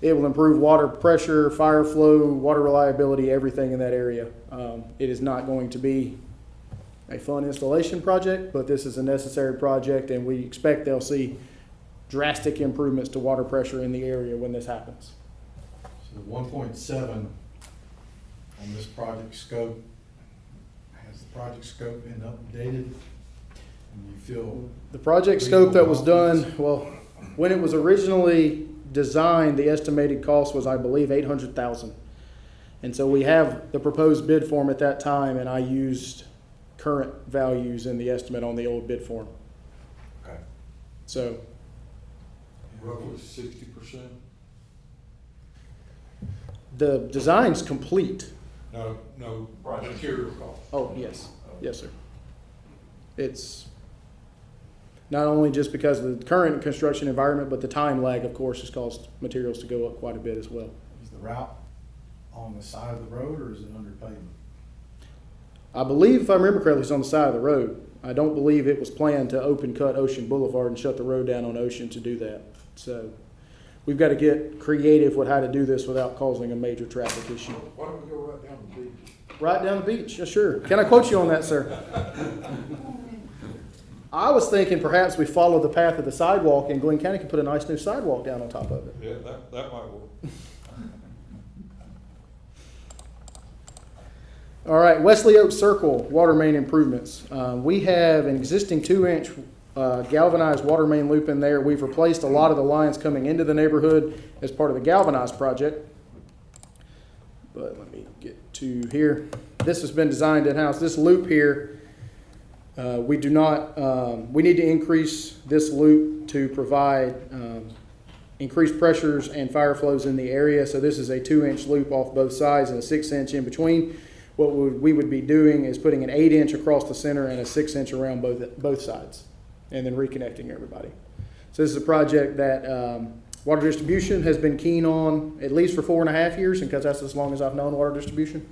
It will improve water pressure, fire flow, water reliability, everything in that area. It is not going to be a fun installation project, but this is a necessary project, and we expect they'll see drastic improvements to water pressure in the area when this happens. So the 1.7 on this project scope, has the project scope been updated? And you feel The project scope that was done, well, when it was originally designed, the estimated cost was, I believe, $800,000. And so we have the proposed bid form at that time, and I used current values in the estimate on the old bid form. okay? So Roughly 60%? the design's complete. No, material cost. Oh, yes, yes, sir. It's not only just because of the current construction environment, but the time lag, of course, has caused materials to go up quite a bit as well. Is the route on the side of the road, or is it under pavement? I believe, if I remember correctly, it's on the side of the road. I don't believe it was planned to open cut Ocean Boulevard and shut the road down on Ocean to do that. So we've got to get creative with how to do this without causing a major traffic issue. Why don't we go right down the beach? Right down the beach, yes, sure. Can I quote you on that, sir? I was thinking perhaps we follow the path of the sidewalk and Glynn County can put a nice new sidewalk down on top of it. Yeah, that might work. All right, Wesley Oak Circle water main improvements. We have an existing 2-inch galvanized water main loop in there. We've replaced a lot of the lines coming into the neighborhood as part of the galvanized project. But let me get to here. This has been designed in-house. This loop here, we need to increase this loop to provide increased pressures and fire flows in the area. So this is a 2-inch loop off both sides and a 6-inch in between. What we would be doing is putting an 8-inch across the center and a 6-inch around both sides, and then reconnecting everybody. So this is a project that Water Distribution has been keen on at least for 4.5 years, and because that's as long as I've known Water Distribution.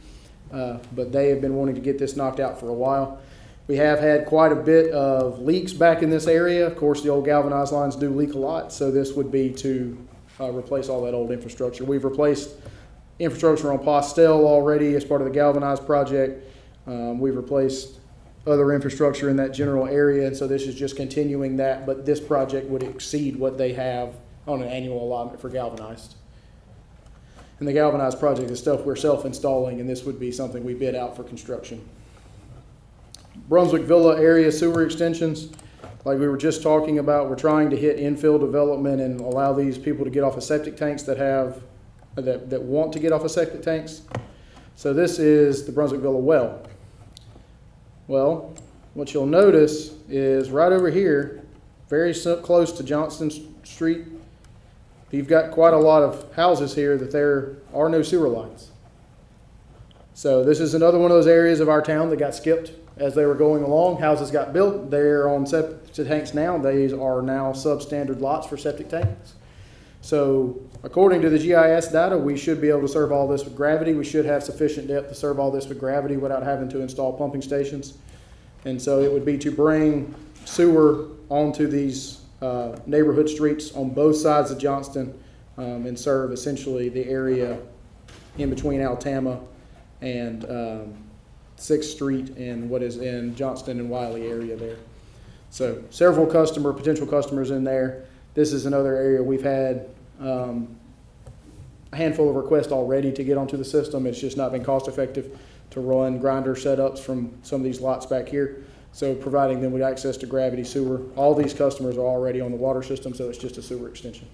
But they have been wanting to get this knocked out for a while. We have had quite a bit of leaks back in this area. Of course, the old galvanized lines do leak a lot, so this would be to replace all that old infrastructure. We've replaced infrastructure on Postel already as part of the galvanized project. We've replaced other infrastructure in that general area, and so this is just continuing that, but this project would exceed what they have on an annual allotment for galvanized. And the galvanized project is stuff we're self-installing, and this would be something we bid out for construction. Brunswick Villa area sewer extensions, like we were just talking about, we're trying to hit infill development and allow these people to get off of septic tanks that want to get off of septic tanks. So this is the Brunswick Villa well. Well, what you'll notice is right over here, very close to Johnston Street, you've got quite a lot of houses here that there are no sewer lines. So this is another one of those areas of our town that got skipped as they were going along. Houses got built. They're on septic tanks now. These are now substandard lots for septic tanks. So according to the GIS data, we should be able to serve all this with gravity. We should have sufficient depth to serve all this with gravity without having to install pumping stations. And so it would be to bring sewer onto these neighborhood streets on both sides of Johnston and serve essentially the area in between Altama and 6th Street and what is in Johnston and Wiley area there. So several potential customers in there. This is another area we've had a handful of requests already to get onto the system. It's just not been cost effective to run grinder setups from some of these lots back here. So providing them with access to gravity sewer. All these customers are already on the water system, so it's just a sewer extension.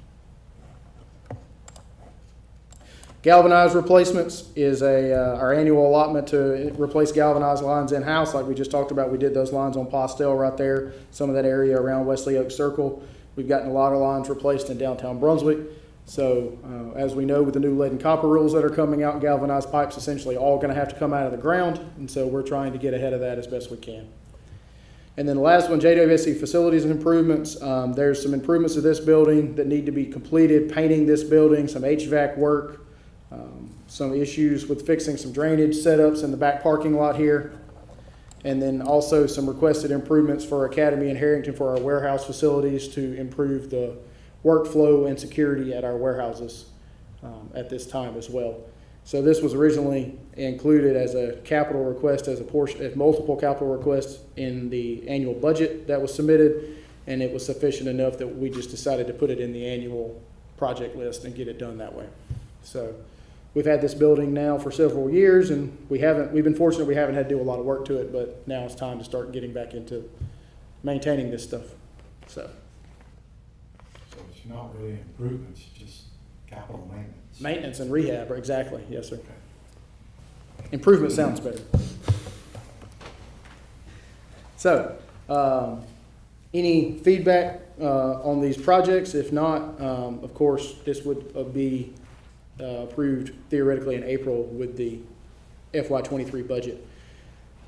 Galvanized replacements is our annual allotment to replace galvanized lines in-house. Like we just talked about, we did those lines on Postel right there, some of that area around Wesley Oak Circle. We've gotten a lot of lines replaced in downtown Brunswick. So as we know, with the new lead and copper rules that are coming out, galvanized pipes essentially all going to have to come out of the ground. And so we're trying to get ahead of that as best we can. And then the last one, JWSC facilities and improvements. There's some improvements to this building that need to be completed, painting this building, some HVAC work, some issues with fixing some drainage setups in the back parking lot here. And then also some requested improvements for Academy and Harrington for our warehouse facilities to improve the workflow and security at our warehouses at this time as well. So this was originally included as a capital request, as multiple capital requests in the annual budget that was submitted, and it was sufficient enough that we just decided to put it in the annual project list and get it done that way. So we've had this building now for several years, and we've been fortunate we haven't had to do a lot of work to it, but now it's time to start getting back into maintaining this stuff. So So it's not really improvements, just capital maintenance. maintenance and rehab, exactly, yes, sir. Improvement sounds better. So, any feedback on these projects? If not, of course, this would be approved theoretically in April with the FY23 budget.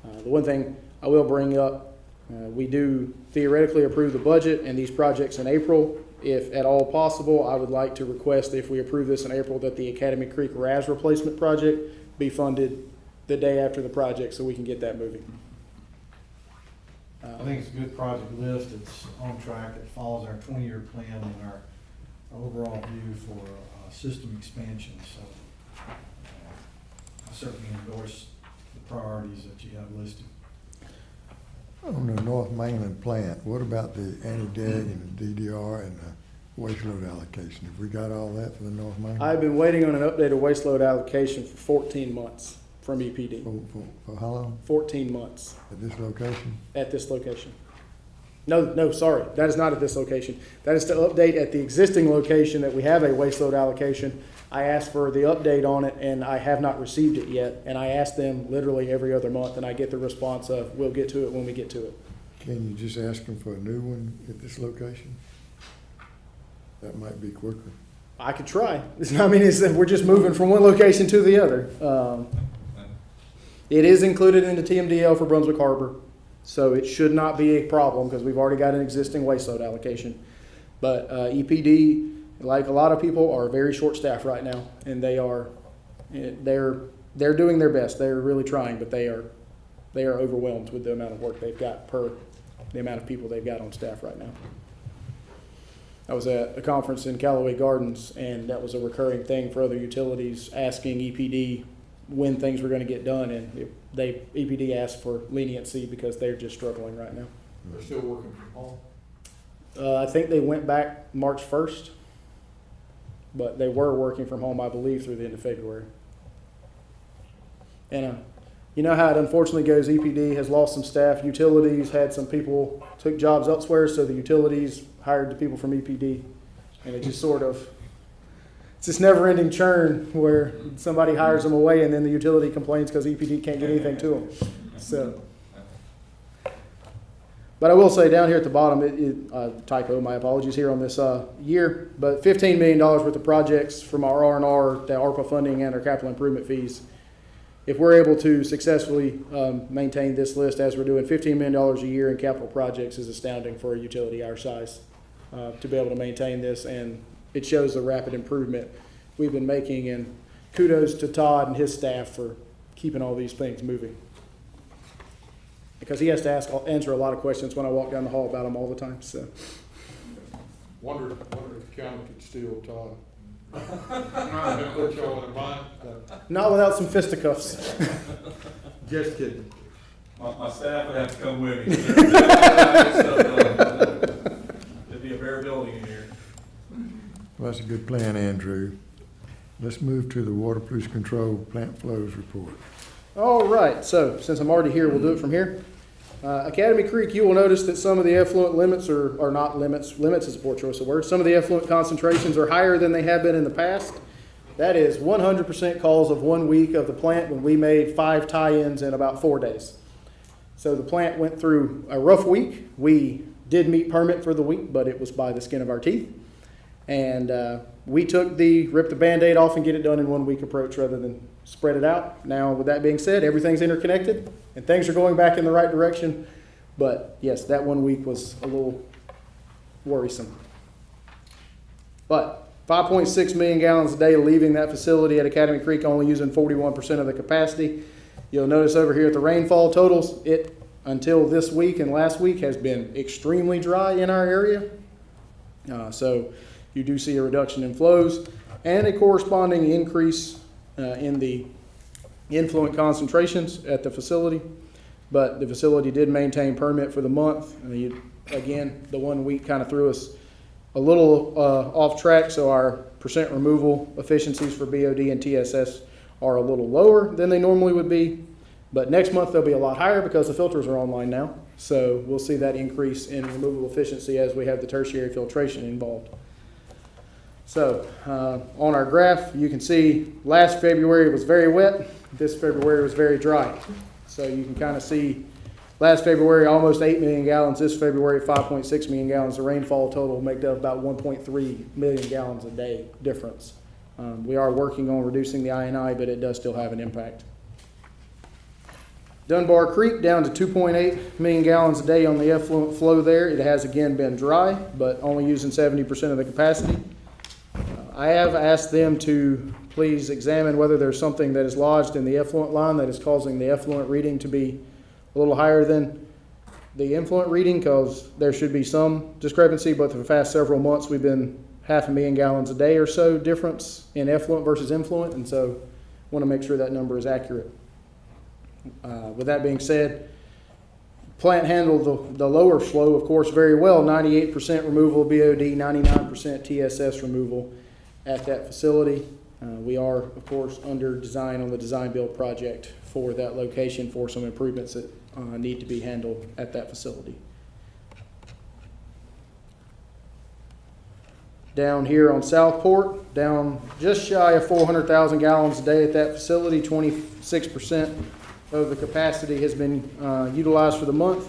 The one thing I will bring up, we do theoretically approve the budget and these projects in April. If at all possible, I would like to request, if we approve this in April, that the Academy Creek RAS replacement project be funded the day after the project so we can get that moving. I think it's a good project list. It's on track. It follows our 20-year plan and our overall view for system expansion. So I certainly endorse the priorities that you have listed. On the North Mainland plant, what about the anti-DEG and the DDR and the waste load allocation? Have we got all that for the North Mainland? I've been waiting on an updated waste load allocation for 14 months from EPD. For how long? 14 months At this location? at this location. No, sorry, that is not at this location. That is to update at the existing location that we have a waste load allocation. I asked for the update on it, and I have not received it yet. And I ask them literally every other month, and I get the response of, we'll get to it when we get to it. Can you just ask them for a new one at this location? That might be quicker. I could try. I mean, we're just moving from one location to the other. It is included in the TMDL for Brunswick Harbor, so it should not be a problem because we've already got an existing waste load allocation. But EPD, like a lot of people, are very short-staffed right now, and they're doing their best. They're really trying, but they are overwhelmed with the amount of work they've got per the amount of people they've got on staff right now. I was at a conference in Callaway Gardens, and that was a recurring thing for other utilities, asking EPD when things were going to get done, and EPD asked for leniency because they're just struggling right now. They're still working from home. I think they went back March 1st, but they were working from home, I believe, through the end of February. And you know how it unfortunately goes. EPD has lost some staff. Utilities had some people took jobs elsewhere, so the utilities hired the people from EPD, and it just sort of, it's this never-ending churn where somebody hires them away and then the utility complains because EPD can't get anything to them. So, but I will say down here at the bottom, typo, my apologies here on this year, but $15 million worth of projects from our R&R, the ARPA funding, and our capital improvement fees. If we're able to successfully maintain this list as we're doing, $15 million a year in capital projects is astounding for a utility our size to be able to maintain this, and it shows the rapid improvement we've been making, and kudos to Todd and his staff for keeping all these things moving. Because he has to answer a lot of questions when I walk down the hall about them all the time. So, Wonder if the county could steal Todd. Put y'all in mind. not without some fisticuffs. Just kidding. My staff would have to come with me. There'd be a bare building in here. Well, that's a good plan, Andrew. Let's move to the water pollution control plant flows report. All right, so since I'm already here, we'll do it from here. Academy Creek, you will notice that some of the effluent limits are not limits. Limits is a poor choice of words. Some of the effluent concentrations are higher than they have been in the past. That is 100% cause of 1 week of the plant when we made 5 tie-ins in about 4 days. So the plant went through a rough week. We did meet permit for the week, but it was by the skin of our teeth. And we ripped the Band-Aid off and get it done in 1 week approach rather than spread it out. Now, with that being said, everything's interconnected and things are going back in the right direction. But yes, that 1 week was a little worrisome. But 5.6 million gallons a day leaving that facility at Academy Creek, only using 41% of the capacity. You'll notice over here at the rainfall totals, it until this week and last week has been extremely dry in our area. So you do see a reduction in flows and a corresponding increase in the influent concentrations at the facility. But the facility did maintain permit for the month. Again, the 1 week kind of threw us a little off track, so our percent removal efficiencies for BOD and TSS are a little lower than they normally would be. But next month they'll be a lot higher because the filters are online now. So we'll see that increase in removal efficiency as we have the tertiary filtration involved. So on our graph, you can see last February was very wet. This February was very dry. So you can kind of see last February, almost 8 million gallons. This February, 5.6 million gallons. The rainfall total made up about 1.3 million gallons a day difference. We are working on reducing the INI, but it does still have an impact. Dunbar Creek down to 2.8 million gallons a day on the effluent flow there. It has again been dry, but only using 70% of the capacity. I have asked them to please examine whether there's something that is lodged in the effluent line that is causing the effluent reading to be a little higher than the influent reading, because there should be some discrepancy, but for the past several months we've been 500,000 gallons a day or so difference in effluent versus influent, and so want to make sure that number is accurate. With that being said, plant handled the lower flow, of course, very well. 98% removal of BOD, 99% TSS removal at that facility. We are, of course, under design on the design build project for that location for some improvements that need to be handled at that facility. Down here on Southport, down just shy of 400,000 gallons a day at that facility. 26% of the capacity has been utilized for the month.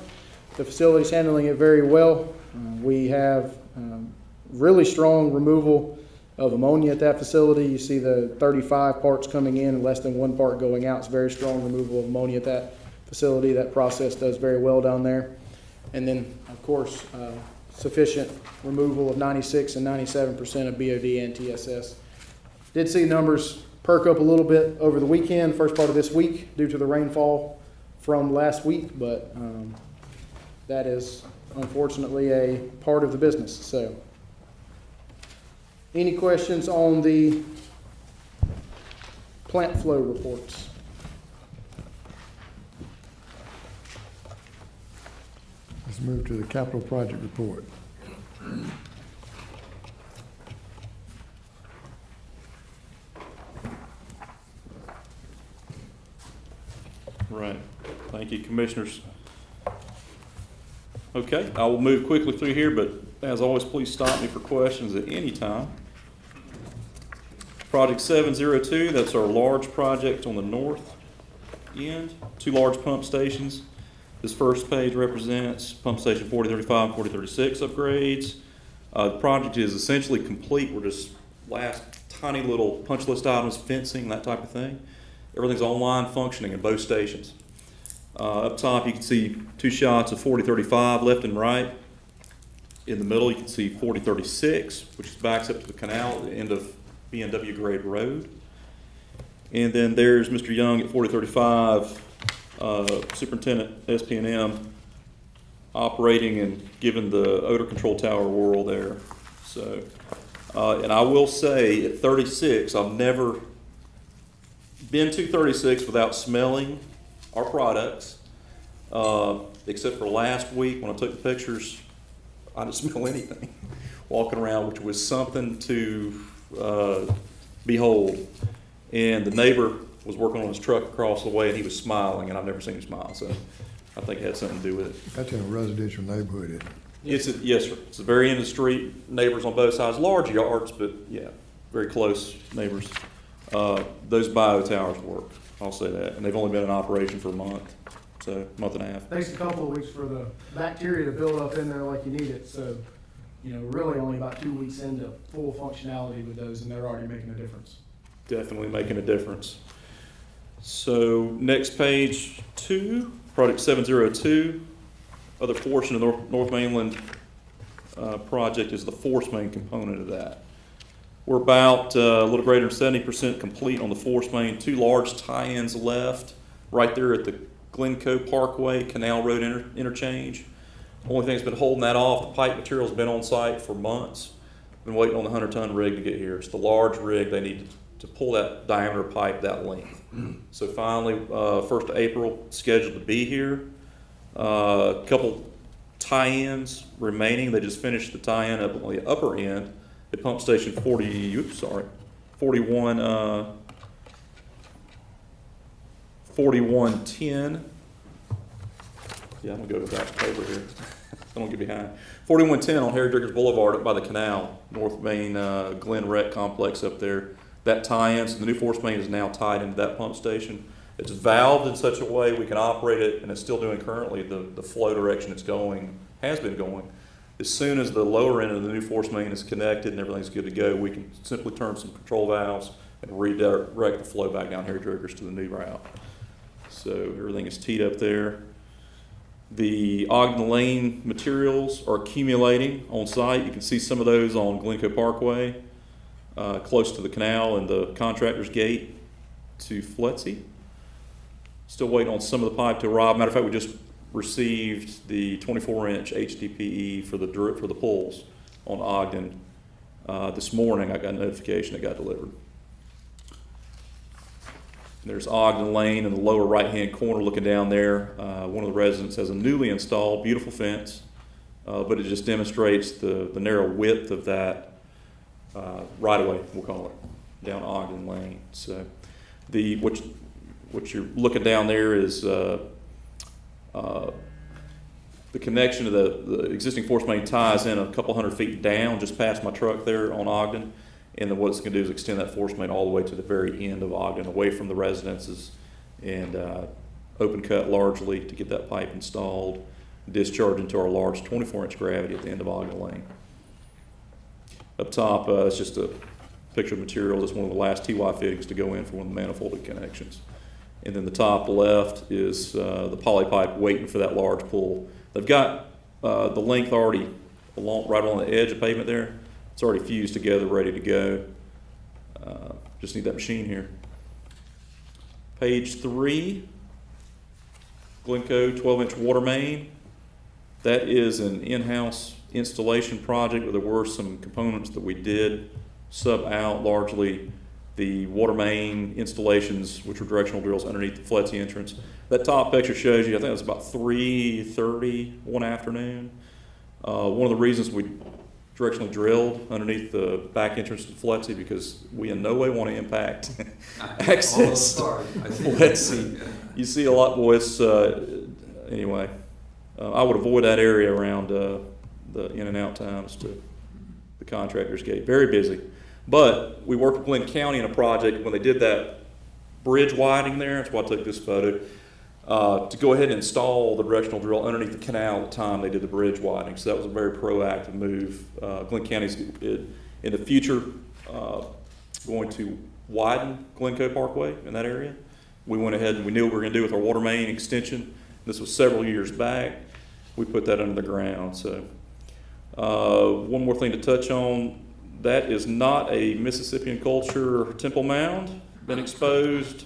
The facility's handling it very well. We have really strong removal of ammonia at that facility. You see the 35 parts coming in and less than 1 part going out. It's very strong removal of ammonia at that facility. That process does very well down there. And then, of course, sufficient removal of 96 and 97% of BOD and TSS. Did see numbers perk up a little bit over the weekend, first part of this week, due to the rainfall from last week, but that is unfortunately a part of the business. So, any questions on the plant flow reports? Let's move to the capital project report. Right. Thank you, Commissioners. Okay, I will move quickly through here, but as always, please stop me for questions at any time. Project 702, that's our large project on the north end, 2 large pump stations. This first page represents pump station 4035 and 4036 upgrades. The project is essentially complete. We're just last tiny little punch list items, fencing, that type of thing. Everything's online functioning in both stations. Up top you can see 2 shots of 4035 left and right. In the middle you can see 4036, which backs up to the canal at the end of B&W Grade Road. And then there's Mr. Young at 4035, Superintendent SP&M operating and giving the odor control tower a whirl there. So, and I will say at 36, I've never been to 36 without smelling our products, except for last week when I took the pictures. I didn't smell anything walking around, which was something to behold. And the neighbor was working on his truck across the way, and he was smiling, and I've never seen him smile. So I think it had something to do with it. That's in a residential neighborhood, isn't it? Yes, sir. It's the very end of the street, neighbors on both sides, large yards, but yeah, very close neighbors. Those bio towers work, I'll say that, and they've only been in operation for a month, so a month and a half. Takes a couple of weeks for the bacteria to build up in there like you need it, so, you know, really only about 2 weeks into full functionality with those, and they're already making a difference. Definitely making a difference. So next page 2, project 702, other portion of the North Mainland project is the force main component of that. We're about a little greater than 70% complete on the force main. 2 large tie-ins left right there at the Glencoe Parkway Canal Road interchange. Only thing that's been holding that off, the pipe material's been on site for months. Been waiting on the 100-ton rig to get here. It's the large rig they need to pull that diameter pipe that length. So finally, 1st of April, scheduled to be here. A couple tie-ins remaining. They just finished the tie-in up on the upper end at pump station 4110. Yeah, I'm gonna go with that paper here. I don't get behind. 4110 on Harry Driggers Boulevard up by the canal, North Main Glen Rec Complex up there. That tie-in, so the new force main is now tied into that pump station. It's valved in such a way we can operate it, and it's still doing currently the flow direction it's going, has been going. As soon as the lower end of the new force main is connected and everything's good to go, we can simply turn some control valves and redirect the flow back down Harry Driggers to the new route. So everything is teed up there. The Ogden Lane materials are accumulating on site. You can see some of those on Glencoe Parkway, close to the canal and the contractor's gate to Fletsy. Still waiting on some of the pipe to arrive. Matter of fact, we just received the 24-inch HDPE for the pulls on Ogden this morning. I got a notification it got delivered. There's Ogden Lane in the lower right-hand corner looking down there. One of the residents has a newly installed, beautiful fence, but it just demonstrates the narrow width of that right-of-way, we'll call it, down Ogden Lane. So what you're looking down there is the connection to the existing force main ties in a couple hundred feet down, just past my truck there on Ogden. And then what it's going to do is extend that force main all the way to the very end of Ogden, away from the residences, and open cut largely to get that pipe installed, discharge into our large 24-inch gravity at the end of Ogden Lane. Up top, it's just a picture of material. It's one of the last TY fittings to go in for one of the manifolded connections. And then the top left is the poly pipe waiting for that large pull. They've got the length already right on the edge of pavement there. It's already fused together, ready to go. Just need that machine here. Page 3, Glencoe 12-inch water main. That is an in-house installation project where there were some components that we did sub out, largely the water main installations, which were directional drills underneath the Fletsy entrance. That top picture shows you, I think it was about 3:30 one afternoon. One of the reasons we directionally drilled underneath the back entrance to Fletsy because we in no way want to impact access to Fletsy. You see a lot, boys. Anyway, I would avoid that area around the in and out times to the contractor's gate. Very busy. But we worked with Glynn County in a project when they did that bridge widening there. That's why I took this photo. To go ahead and install the directional drill underneath the canal at the time they did the bridge widening. So that was a very proactive move. Glynn County's in the future going to widen Glencoe Parkway in that area. We went ahead and we knew what we were going to do with our water main extension. This was several years back. We put that under the ground. So one more thing to touch on. That is not a Mississippian culture temple mound been exposed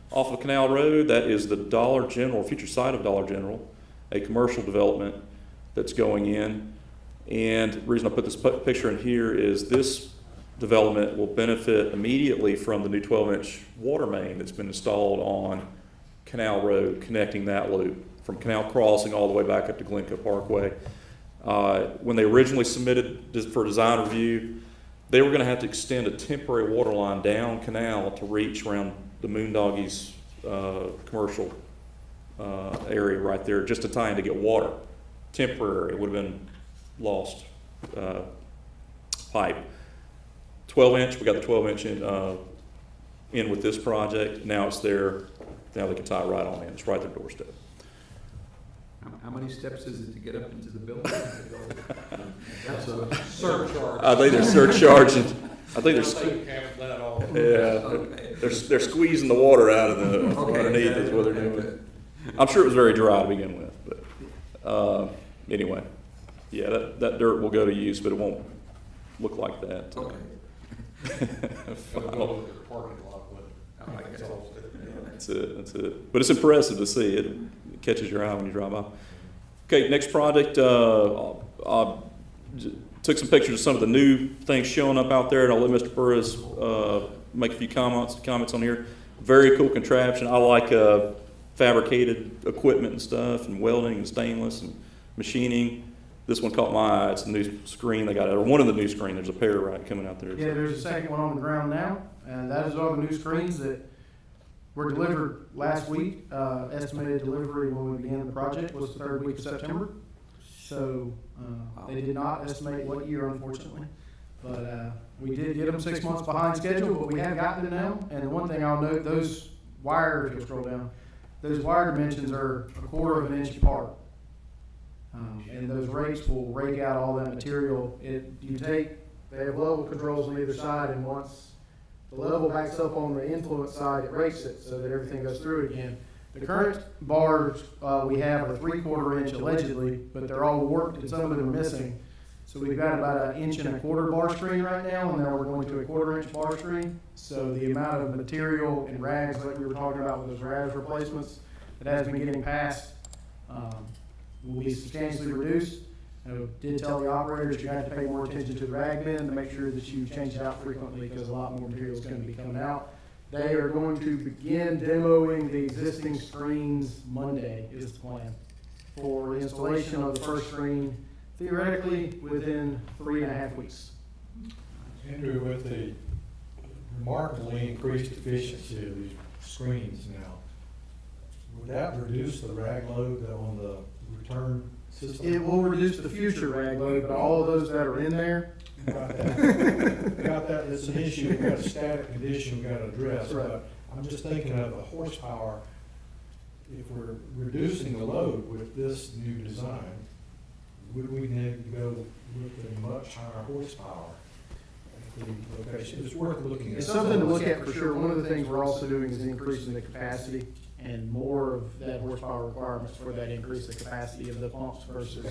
off of Canal Road. That is the Dollar General, future site of Dollar General, a commercial development that's going in. And the reason I put this picture in here is this development will benefit immediately from the new 12-inch water main that's been installed on Canal Road, connecting that loop from Canal Crossing all the way back up to Glencoe Parkway. When they originally submitted for design review, they were going to have to extend a temporary water line down canal to reach around the Moondoggies commercial area right there, just to tie in to get water. Temporary, it would have been lost pipe. 12-inch, we got the 12-inch in with this project. Now it's there. Now they can tie it right on in. It's right at their doorstep. How many steps is it to get up into the building? That's a surcharge. I think they're surcharging. I think they're squeezing the water out of the underneath is what they're doing. I'm sure it was very dry to begin with, but anyway, yeah, that dirt will go to use, but it won't look like that. Okay. That's it. But it's impressive to see. It catches your eye when you drive by. Okay, next project. I took some pictures of some of the new things showing up out there, and I'll let Mr. Burris make a few comments on here. Very cool contraption. I like fabricated equipment and stuff, and welding and stainless, and machining. This one caught my eye. It's a new screen they got out, or one of the new screen. There's a pair right coming out there. Yeah, there's a second one on the ground now, and that is all the new screens that were delivered last week. Estimated delivery when we began the project was the 3rd week of September. So they did not estimate what year, unfortunately. But we did get them 6 months behind schedule, but we have gotten them now. And the one thing I'll note, those wire, if you scroll down, those wire dimensions are 1/4 of an inch apart. And those rakes will rake out all that material. They have level controls on either side, and once the level backs up on the influence side, it rakes it so that everything goes through it again. The current bars we have are 3/4 inch allegedly, but they're all warped and some of them are missing. So we've got about 1 1/4 inch bar screen right now, and now we're going to a 1/4 inch bar screen. So the amount of material and rags, like we were talking about with those rags replacements, that has been getting passed will be substantially reduced. I did tell the operators you have to pay more attention to the rag bin to make sure that you change it out frequently, because a lot more material is going to be coming out. They are going to begin demoing the existing screens Monday is the plan for the installation of the first screen, theoretically within 3.5 weeks. Andrew, with the remarkably increased efficiency of these screens now, would that reduce the rag load on the return system? It will reduce the future rag load, but all of those that are in there. Got that, it's an issue, we've got a static condition we've got to address, Right. but I'm just thinking of the horsepower. If we're reducing the load with this new design, would we need to go with a much higher horsepower at the location? It's worth looking at. It's something to look at for sure. One of the things we're also doing is increasing the capacity and more of that horsepower requirements for that increase the capacity of the pumps versus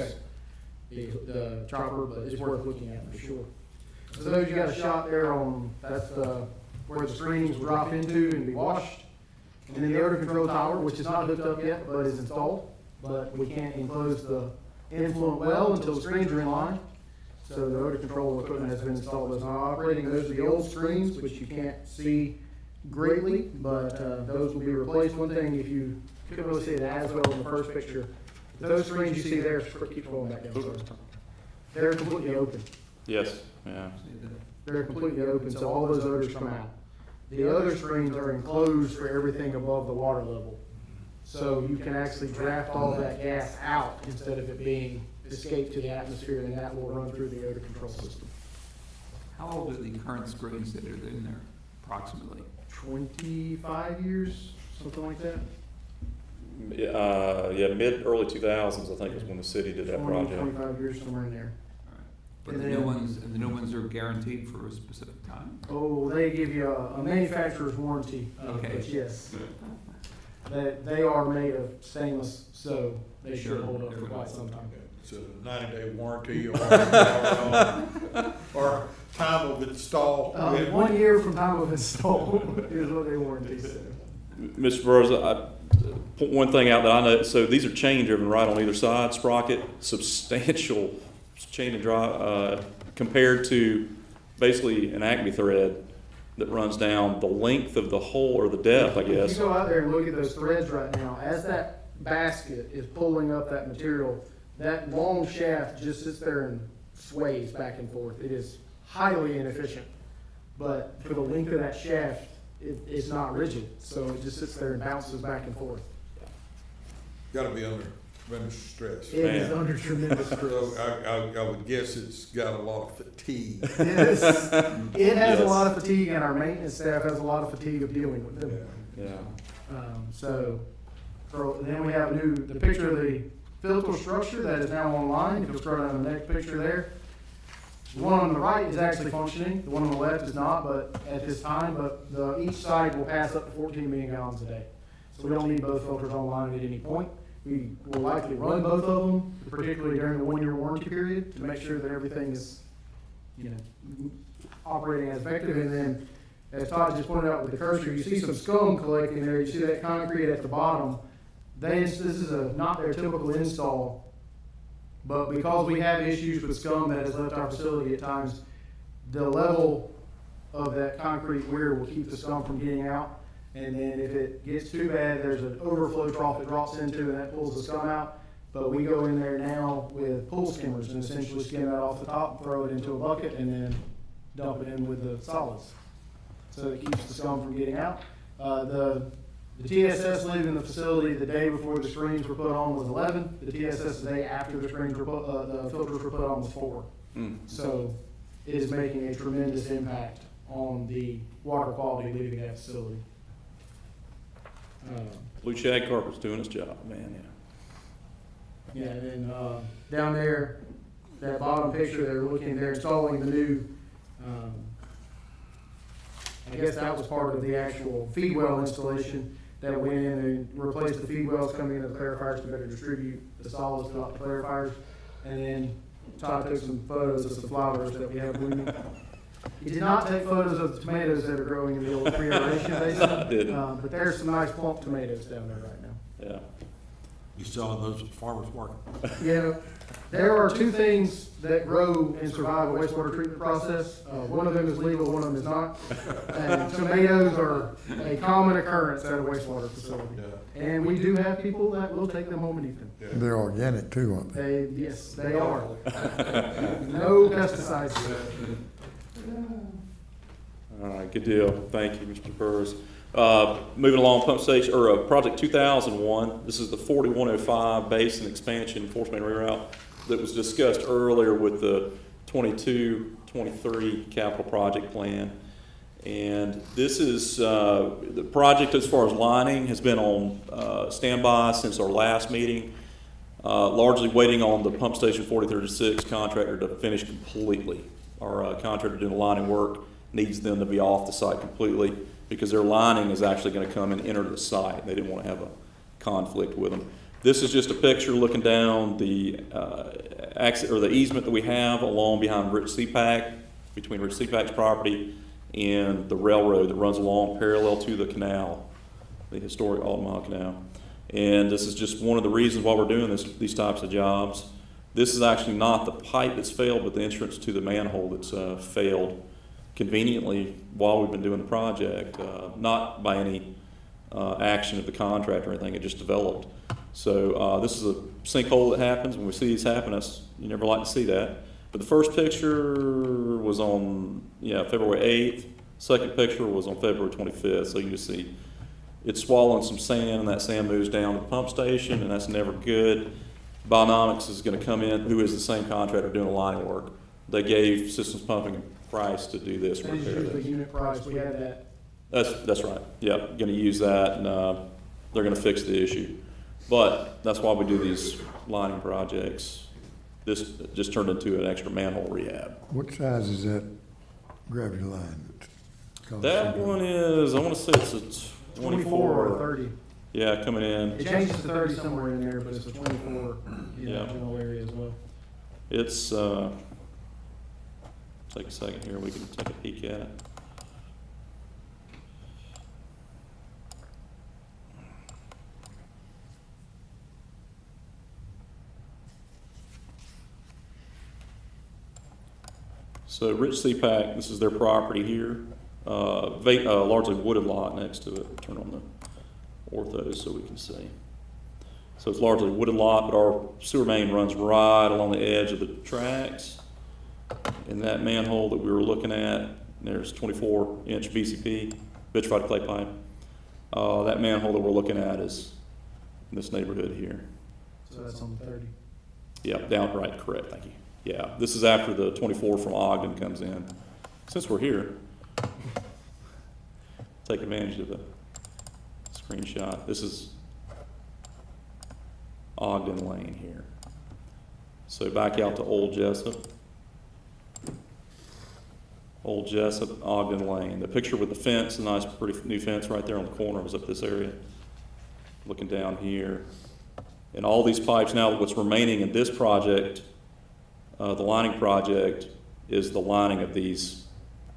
the chopper, but it's worth looking at for sure. So those, you got a shot there on, that's where the screens will drop into and be washed. And then the odor control tower, which is not hooked up yet, but is installed. But we can't enclose the influent well until the screens are in line. So the odor control equipment has been installed, it's not operating. Those are the old screens, which you can't see greatly, but those will be replaced. One thing, if you couldn't really see it as well in the first picture, those screens you see there, keep rolling back down, sorry. They're completely open. Yes, yeah. They're completely open, so all those odors come out. The other screens are enclosed for everything above the water level. So you can actually draft all that gas out instead of it being escaped to the atmosphere, and that will run through the odor control system. How old are the current screens that are in there approximately? 25 years, something like that. Yeah, early 2000s, I think, was when the city did that 20, project. 25 years, somewhere in there. But And the then- new ones are guaranteed for a specific time? Oh, they give you a manufacturer's warranty, Okay. but yes. They are made of stainless, so they should Sure. hold up for quite some time. It's a 90-day warranty or time of install. 1 year from time of install is what they warranty says. Mr. Burrows, I point one thing out that I know, so these are chain driven right on either side, sprocket, substantial chain and drive, compared to basically an Acme thread that runs down the length of the hole, or the depth, I If guess. you go out there and look at those threads right now, as that basket is pulling up that material, that long shaft just sits there and sways back and forth. It is highly inefficient. But for the length of that shaft, it's not rigid, so it just sits there and bounces back and forth. Gotta be under tremendous stress. It is Man. under tremendous stress. So I would guess it's got a lot of fatigue. It has Yes. a lot of fatigue, and our maintenance staff has a lot of fatigue of dealing with them. Yeah. Then we have the picture of the filter structure that is now online. If you'll scroll down to the next picture there. The one on the right is actually functioning. The one on the left is not, but at this time, each side will pass up to 14 million gallons a day. So we don't need both filters online at any point. We will likely run both of them, particularly during the 1-year warranty period, to make sure that everything is, operating as effective. And then, as Todd just pointed out with the cursor, you see some scum collecting there. You see that concrete at the bottom. This is not their typical install, but because we have issues with scum that has left our facility at times, the level of that concrete weir will keep the scum from getting out. And then if it gets too bad, there's an overflow trough it drops into, and that pulls the scum out. But we go in there now with pool skimmers and essentially skim that off the top, throw it into a bucket, and then dump it in with the solids. So it keeps the scum from getting out. The TSS leaving the facility the day before the screens were put on was 11. The TSS the day after the screens were put, the filters were put on was 4. So it is making a tremendous impact on the water quality leaving that facility. Blue shag carpet's doing its job, man, Yeah, and then down there, that bottom picture, they're installing the new, I guess that was part of the actual feed well installation that went in and replaced the feed wells coming into the clarifiers to better distribute the solids throughout the clarifiers. And then Todd took some photos of some flowers that we have blooming. He did not take photos of the tomatoes that are growing in the old pre-aeration basin, but there's some nice plump tomatoes down there right now. yeah. You selling those at the farmer's market? Yeah, there are 2 things that grow and survive a wastewater treatment process. One of them is legal, one of them is not. And tomatoes are a common occurrence at a wastewater facility. And we do have people that will take them home and eat them. They're organic too, aren't they? Yes, they are. No pesticides. All right, good deal. Thank you, Mr. Burris. Moving along, pump station, or project 2001. This is the 4105 basin expansion force main reroute that was discussed earlier with the 22-23 capital project plan. And this is, the project as far as lining has been on standby since our last meeting, largely waiting on the pump station 4036 contractor to finish completely. Our contractor doing the lining work needs them to be off the site completely because their lining is actually going to come and enter the site. They didn't want to have a conflict with them. This is just a picture looking down the exit or the easement that we have along behind Rich CPAC, between Rich CPAC's property and the railroad that runs along parallel to the canal, the historic Alton Mile Canal. And this is just one of the reasons why we're doing these types of jobs. This is actually not the pipe that's failed, but the entrance to the manhole that's failed conveniently while we've been doing the project, not by any action of the contractor or anything, it just developed. So this is a sinkhole that happens. When we see these happen, you never like to see that. But the first picture was on February 8th. Second picture was on February 25th. So you can see it's swallowing some sand, and that sand moves down to the pump station, and that's never good. Bionomics is going to come in, who is the same contractor doing the lining work. They gave Systems Pumping a price to do this. That is usually the unit price. We had that. That's right. Yeah, going to use that, and they're going to fix the issue. But that's why we do these lining projects. This just turned into an extra manhole rehab. What size is that gravity line? That one is, I want to say it's a 24 or 30. Yeah, coming in. It changes to 30 somewhere in there, but it's a 24 in Yeah. the general area as well. It's, take a second here, we can take a peek at it. So Rich CPAC, this is their property here, largely wooded lot next to it. Turn on the orthos so we can see. So it's largely a wooded lot, but our sewer main runs right along the edge of the tracks. And that manhole that we were looking at, there's 24-inch VCP, vitrified clay pipe. That manhole that we're looking at is in this neighborhood here. So that's on the 30. Yeah, down right, correct, thank you. Yeah, this is after the 24 from Ogden comes in. Since we're here, take advantage of the screenshot. This is Ogden Lane here. So back out to Old Jessup. Old Jessup, Ogden Lane. The picture with the fence, a nice pretty new fence right there on the corner, was up this area. Looking down here. And all these pipes now, what's remaining in this project, the lining project, is the lining of these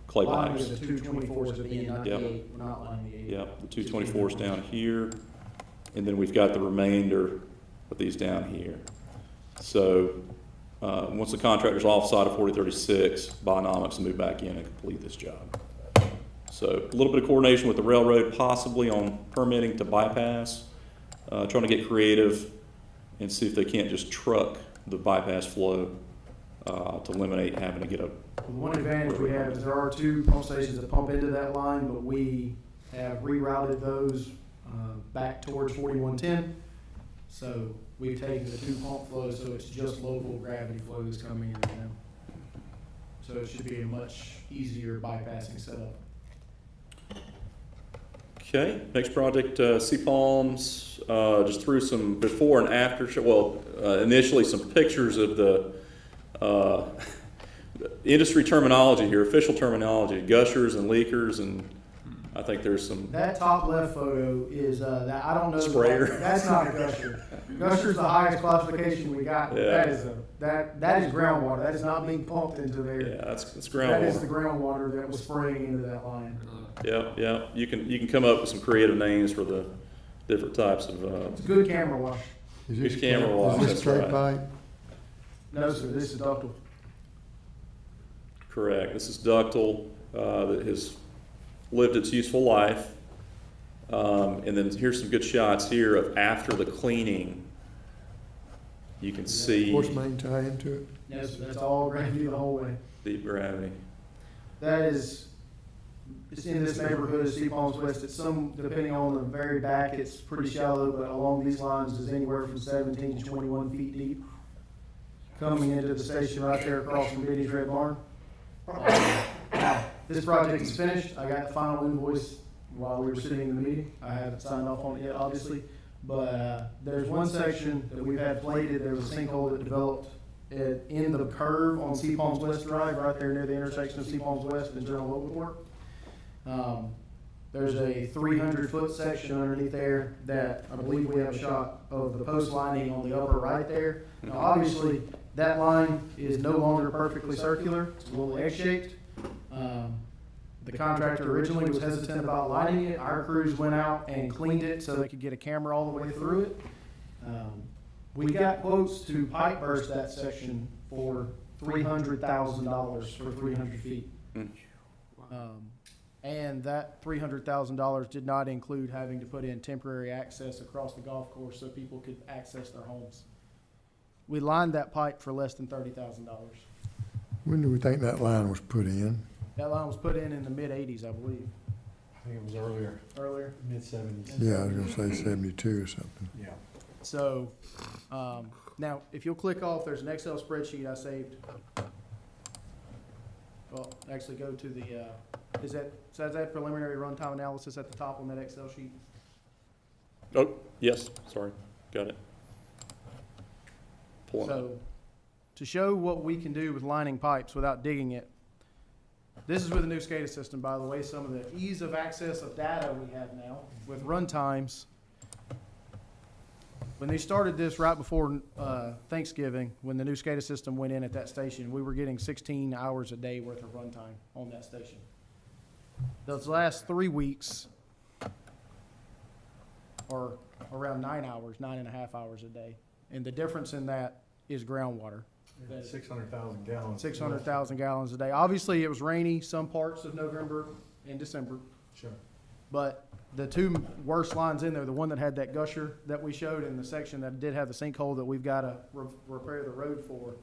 clay Lining pipes. of the 224s at the end, not the Yep. 8. We're not lining the 8. Yep, the 224's down here, and then we've got the remainder of these down here. So once the contractor's offsite of 4036, Bionomics will move back in and complete this job. So a little bit of coordination with the railroad, possibly on permitting to bypass, trying to get creative. and see if they can't just truck the bypass flow to eliminate having to get a. The one advantage we have is there are 2 pump stations that pump into that line, but we have rerouted those back towards 4110. So we've taken the 2 pump flows, so it's just local gravity flows coming into them. So it should be a much easier bypassing setup. Okay, next project, Sea Palms, just threw some before and after, initially some pictures of the industry terminology here, official terminology, gushers and leakers, and I think there's some. That top left photo is, that, I don't know. Sprayer. That's not a gusher. Gusher's the highest classification we got. Yeah. That is groundwater. That is not being pumped into there. Yeah, that's That is the groundwater. groundwater that was spraying into that line. Yeah. You can come up with some creative names for the different types of. It's a good camera wash. Is Good camera wash, Is this that's straight right. pipe? No, sir, this is ductile. Correct. This is ductile that has lived its useful life. And then here's some good shots here of after the cleaning. You can see Force main tie into it? No, sir, that's all gravity the whole way. deep gravity. It's in this neighborhood of Sea Palms West. It's some, depending on the very back, it's pretty shallow, but along these lines is anywhere from 17 to 21 feet deep. Coming into the station right there across from Biddy's Red Barn. Now, this project is finished. I got the final invoice while we were sitting in the meeting. I haven't signed off on it yet, obviously. But there's one section that we've had plated. There was a sinkhole that developed in the curve on Sea Palms West Drive, right there near the intersection of Sea Palms West and General Oakwood. There's a 300-foot section underneath there that I believe we have a shot of the post lining on the upper right there. Now, obviously, that line is no longer perfectly circular. It's a little egg-shaped. The contractor originally was hesitant about lining it. Our crews went out and cleaned it so they could get a camera all the way through it. We got quotes to pipe burst that section for $300,000 for 300 feet. And that $300,000 did not include having to put in temporary access across the golf course so people could access their homes. We lined that pipe for less than $30,000. When do we think that line was put in? That line was put in the mid-'80s, I believe. I think it was earlier, Earlier. mid-70s. Yeah, I was gonna say 72 or something. Yeah. So, now, if you'll click off, there's an Excel spreadsheet I saved. Well, actually go to the, is that preliminary runtime analysis at the top on that Excel sheet? Oh, yes, sorry, got it. Pull it up. So, to show what we can do with lining pipes without digging it, this is with the new SCADA system, by the way, some of the ease of access of data we have now with run times. When they started this right before Thanksgiving, when the new SCADA system went in at that station, we were getting 16 hours a day worth of runtime on that station. Those last 3 weeks are around 9 hours, 9.5 hours a day. And the difference in that is groundwater. 600,000 gallons. 600,000 gallons a day. Obviously, it was rainy some parts of November and December, Sure. but the 2 worst lines in there, the one that had that gusher that we showed in the section that did have the sinkhole that we've got to repair the road for,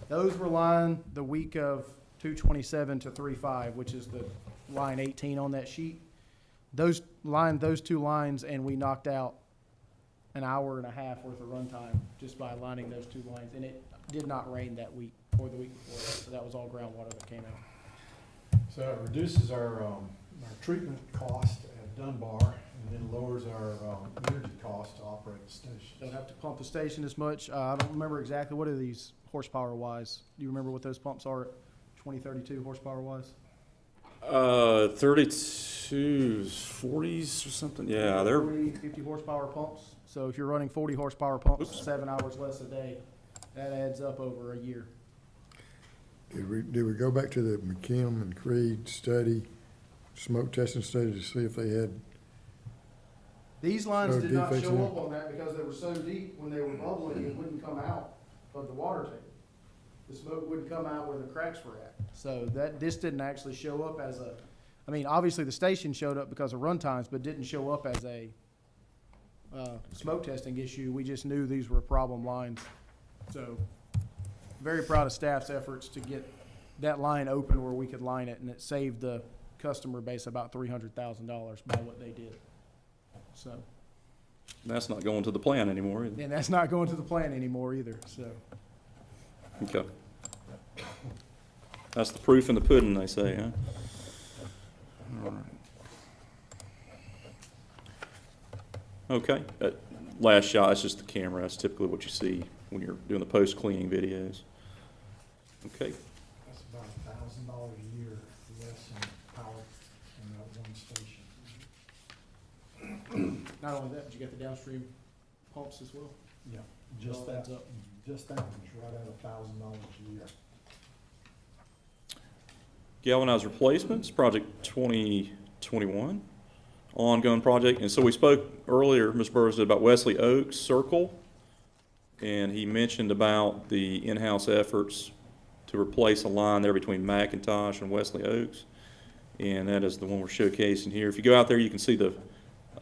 those were lined the week of 2/27 to 3/5, which is the line 18 on that sheet. Those 2 lines, and we knocked out an hour and a half worth of runtime just by lining those 2 lines. And it did not rain that week or the week before, so that was all groundwater that came out. So it reduces our treatment cost at Dunbar and then lowers our energy cost to operate the station. Don't have to pump the station as much. I don't remember exactly, what are these horsepower wise? Do you remember what those pumps are at 2032 horsepower wise? 32s, 40s or something, yeah, they're, 40, 50 horsepower pumps. So if you're running 40 horsepower pumps, Oops. 7 hours less a day, that adds up over a year. Did we go back to the McKim and Creed study, smoke testing study to see if they had, These lines So did not defects show in up on that because they were so deep when they were bubbling, it wouldn't come out of the water table. The smoke wouldn't come out where the cracks were at. So this didn't actually show up as a, I mean, obviously the station showed up because of run times, but didn't show up as a smoke testing issue. We just knew these were problem lines. So very proud of staff's efforts to get that line open where we could line it, and it saved the customer base about $300,000 by what they did. So, That's not going to the plan anymore, is it? and that's not going to the plant anymore either, so. Okay. That's the proof in the pudding, they say, huh? All right. Okay, last shot, that's just the camera. That's typically what you see when you're doing the post-cleaning videos. Okay, That's about $1,000 a year less in power in that one station. Not only that, but you got the downstream pumps as well. Yeah, It all adds up. just that one's right at $1,000 a year. galvanized replacements, project 2021, ongoing project. And so we spoke earlier, Ms. Burrs did, about Wesley Oaks Circle, and he mentioned about the in-house efforts to replace a line there between McIntosh and Wesley Oaks, and that is the one we're showcasing here. If you go out there, you can see the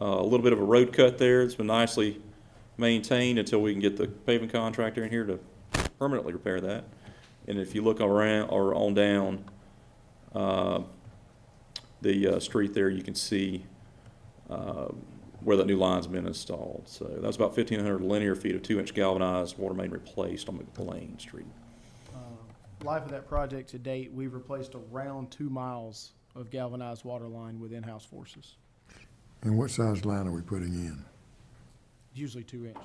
a little bit of a road cut there. It's been nicely maintained until we can get the paving contractor in here to permanently repair that. And if you look around or on down the street there, you can see where that new line's been installed. So that's about 1,500 linear feet of 2-inch galvanized water main replaced on McLean Street. Life of that project to date, we've replaced around 2 miles of galvanized water line with in-house forces, And what size line are we putting in? usually 2-inch.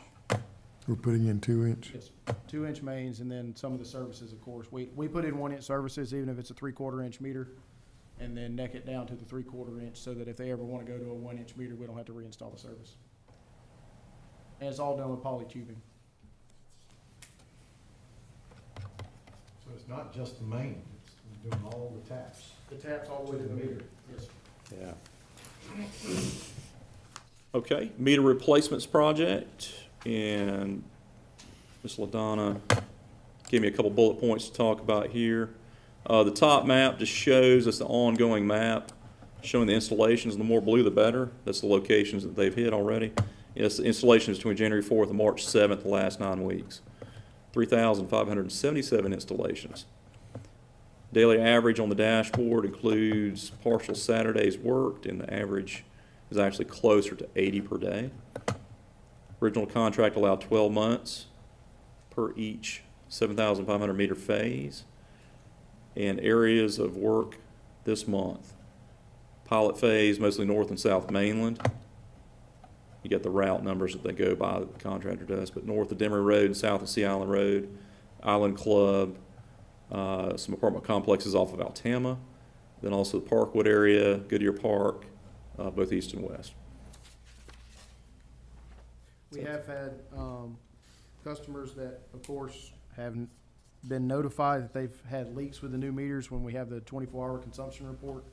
We're putting in 2-inch? Yes, 2-inch mains, and then some of the services, of course. We put in 1-inch services, even if it's a 3/4-inch meter, and then neck it down to the 3/4 inch, so that if they ever want to go to a 1-inch meter, we don't have to reinstall the service. And it's all done with poly tubing. So it's not just the main, it's doing all the taps. The taps all the way to the meter. Yes. Yeah. Okay, meter replacements project, and Ms. LaDonna gave me a couple bullet points to talk about here. The top map just shows, it's the ongoing map, showing the installations, and the more blue the better. That's the locations that they've hit already. Yes, the installations between January 4th and March 7th, the last 9 weeks. 3,577 installations. Daily average on the dashboard includes partial Saturdays worked, and the average is actually closer to 80 per day. Original contract allowed 12 months per each 7,500 meter phase. And areas of work this month: pilot phase, mostly north and south mainland. You got the route numbers that they go by that the contractor does, but north of Demery Road and south of Sea Island Road, Island Club, some apartment complexes off of Altama, then also the Parkwood area, Goodyear Park, both east and west. We have had customers that, of course, have been notified that they've had leaks with the new meters when we have the 24-hour consumption report.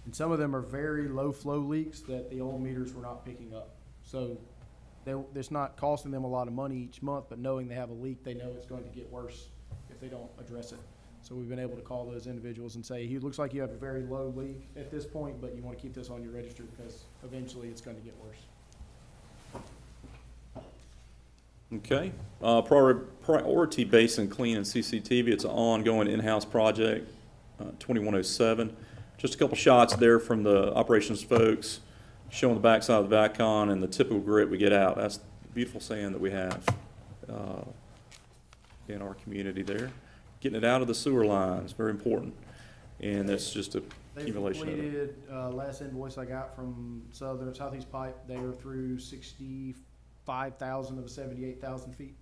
And some of them are very low flow leaks that the old meters were not picking up. So it's not costing them a lot of money each month, but knowing they have a leak, they know it's going to get worse if they don't address it. So we've been able to call those individuals and say, it looks like you have a very low leak at this point, but you want to keep this on your register because eventually it's going to get worse. Okay, priority basin clean and CCTV. It's an ongoing in-house project, 2107. Just a couple shots there from the operations folks showing the backside of the VACCON and the typical grit we get out. That's the beautiful sand that we have in our community there. Getting it out of the sewer lines, very important. And that's just a accumulation of it. They completed, last invoice I got from Southeast Pipe, they are through 65,000 of 78,000 feet.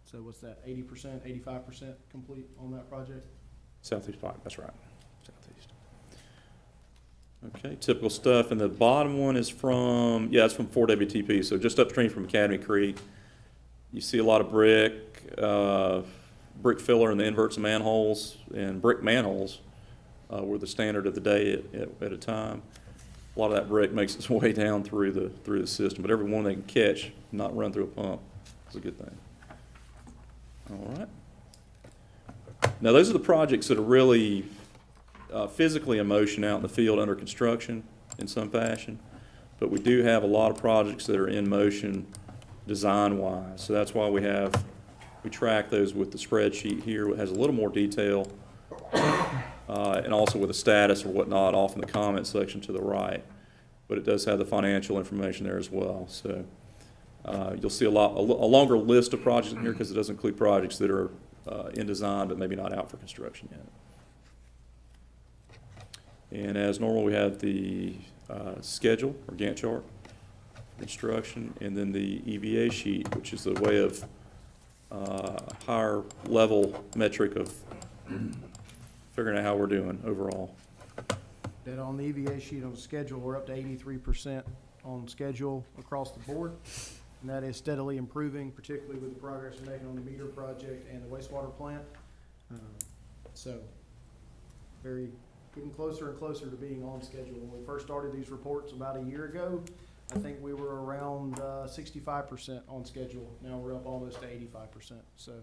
So what's that, 80%, 85% complete on that project? Southeast Pipe, that's right, southeast. Okay, typical stuff. And the bottom one is from, yeah, it's from 4WTP, so just upstream from Academy Creek. You see a lot of brick filler in the inverts of manholes, and brick manholes were the standard of the day at a time. A lot of that brick makes its way down through the system, but every one they can catch, not run through a pump, is a good thing. All right. Now those are the projects that are really physically in motion out in the field under construction in some fashion. but we do have a lot of projects that are in motion design-wise. So that's why we track those with the spreadsheet here. It has a little more detail, and also with a status or whatnot off in the comment section to the right. But it does have the financial information there as well. So you'll see a longer list of projects in here because it does include projects that are in design but maybe not out for construction yet. And as normal, we have the schedule or Gantt chart, construction, and then the EVA sheet, which is the way of higher level metric of figuring out how we're doing overall. That on the EVA sheet on the schedule, we're up to 83% on schedule across the board. And that is steadily improving, particularly with the progress we're making on the meter project and the wastewater plant. So getting closer and closer to being on schedule. When we first started these reports about a year ago, I think we were around 65% on schedule. Now we're up almost to 85%. So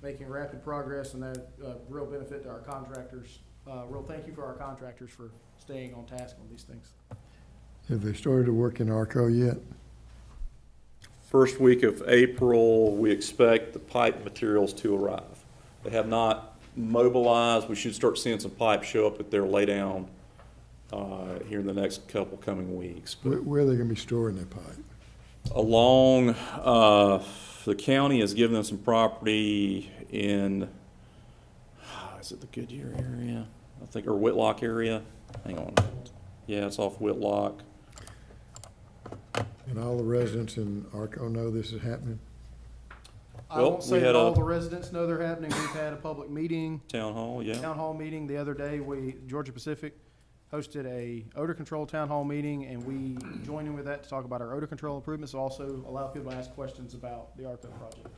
making rapid progress, and that real benefit to our contractors. Real thank you for our contractors for staying on task on these things. Have they started to work in ARCO yet? First week of April, we expect the pipe materials to arrive. They have not mobilized. We should start seeing some pipe show up at their laydown here in the next couple coming weeks. Where are they going to be storing their pipe? Along, the county has given them some property in, is it the Goodyear area? I think, or Whitlock area. Hang on. Yeah, it's off Whitlock. And all the residents in ARCO know this is happening? I Well, won't we say had that all a- the residents know they're happening. We've had a public meeting, Town hall, yeah. town hall meeting the other day. Georgia Pacific hosted a odor control town hall meeting, and we joined in with that to talk about our odor control improvements, also allow people to ask questions about the ARCO project.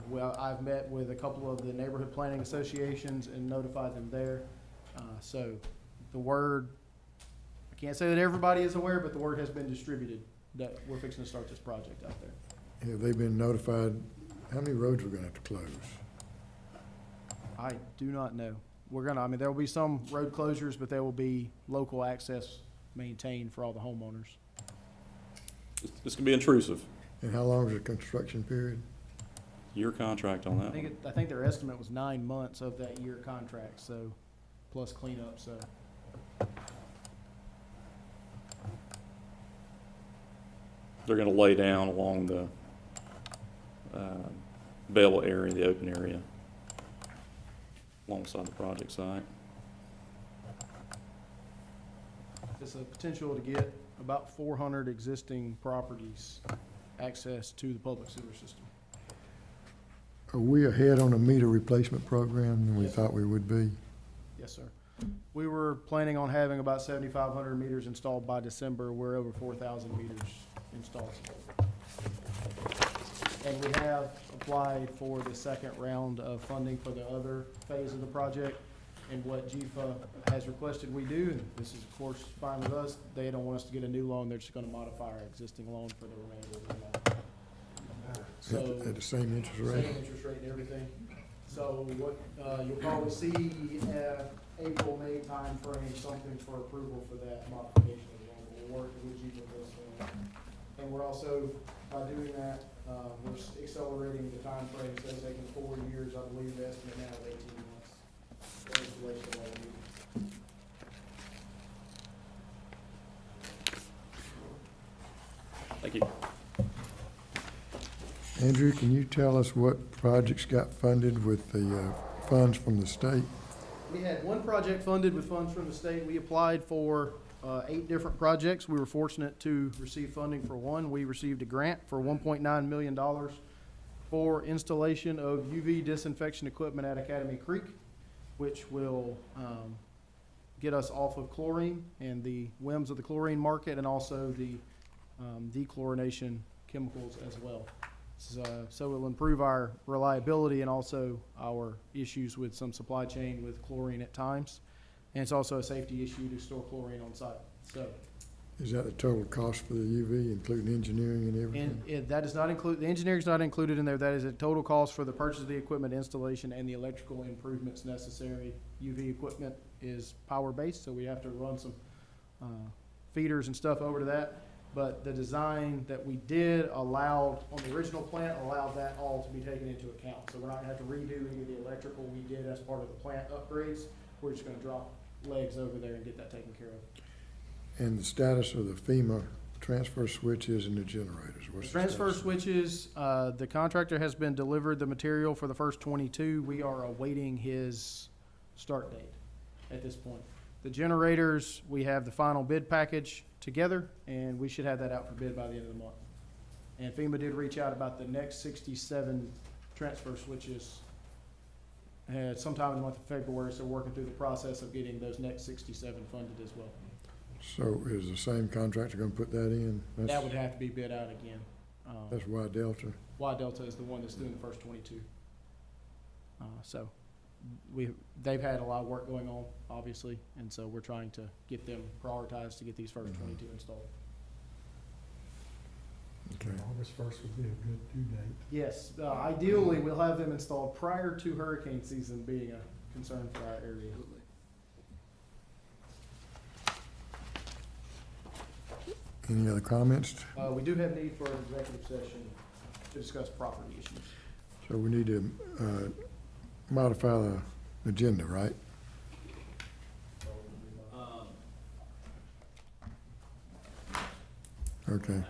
Well, I've met with a couple of the neighborhood planning associations and notified them there. So the word, I can't say that everybody is aware, but the word has been distributed that we're fixing to start this project out there. Have they been notified how many roads we're going to have to close? I do not know. There will be some road closures, but there will be local access maintained for all the homeowners. This can be intrusive. And how long is the construction period? Your contract on that. I think their estimate was 9 months of that year contract, so, plus cleanup, so. They're gonna lay down along the Bell area, the open area, alongside the project site. It's a potential to get about 400 existing properties access to the public sewer system. Are we ahead on a meter replacement program than we Yes. thought we would be? Yes, sir. We were planning on having about 7,500 meters installed by December. We're over 4,000 meters installed. And we have applied for the second round of funding for the other phase of the project. And what GFA has requested we do, and this is of course fine with us, they don't want us to get a new loan, they're just gonna modify our existing loan for the remainder of the loan. So, At the same interest rate? same interest rate and everything. So what, you'll probably see, April, May timeframe, something for approval for that modification of the loan. We'll work with you with this. And we're also, by doing that, we're accelerating the timeframe, instead of taking 4 years, I believe the estimate now is 18 months. For installation of all the meters. Thank you. Andrew, can you tell us what projects got funded with the funds from the state? We had one project funded with funds from the state. We applied for 8 different projects. We were fortunate to receive funding for one. We received a grant for $1.9 million for installation of UV disinfection equipment at Academy Creek, which will get us off of chlorine and the whims of the chlorine market, and also the dechlorination chemicals as well. So it'll improve our reliability and also our issues with some supply chain with chlorine at times. And it's also a safety issue to store chlorine on site. So, Is that the total cost for the UV, including engineering and everything? and that does not include, the engineering's not included in there. That is a total cost for the purchase of the equipment, installation, and the electrical improvements necessary. UV equipment is power-based, so we have to run some feeders and stuff over to that. But the design that we did allowed, on the original plant, allowed that all to be taken into account. So we're not gonna have to redo any of the electrical we did as part of the plant upgrades. We're just gonna drop legs over there and get that taken care of. And the status of the FEMA transfer switches and the generators? What's the Transfer status? switches, the contractor has been delivered the material for the first 22. We are awaiting his start date at this point. The generators, we have the final bid package together, and we should have that out for bid by the end of the month. And FEMA did reach out about the next 67 transfer switches sometime in the month of February, so we're working through the process of getting those next 67 funded as well. So is the same contractor gonna put that in? That would have to be bid out again. That's Y Delta. Y Delta is the one that's doing the first 22. So they've had a lot of work going on, obviously, and so we're trying to get them prioritized to get these first 22 installed. Okay. August 1st would be a good due date. Yes, ideally, we'll have them installed prior to hurricane season being a concern for our area. Any other comments? We do have need for an executive session to discuss property issues. So we need to modify the agenda, right? Okay.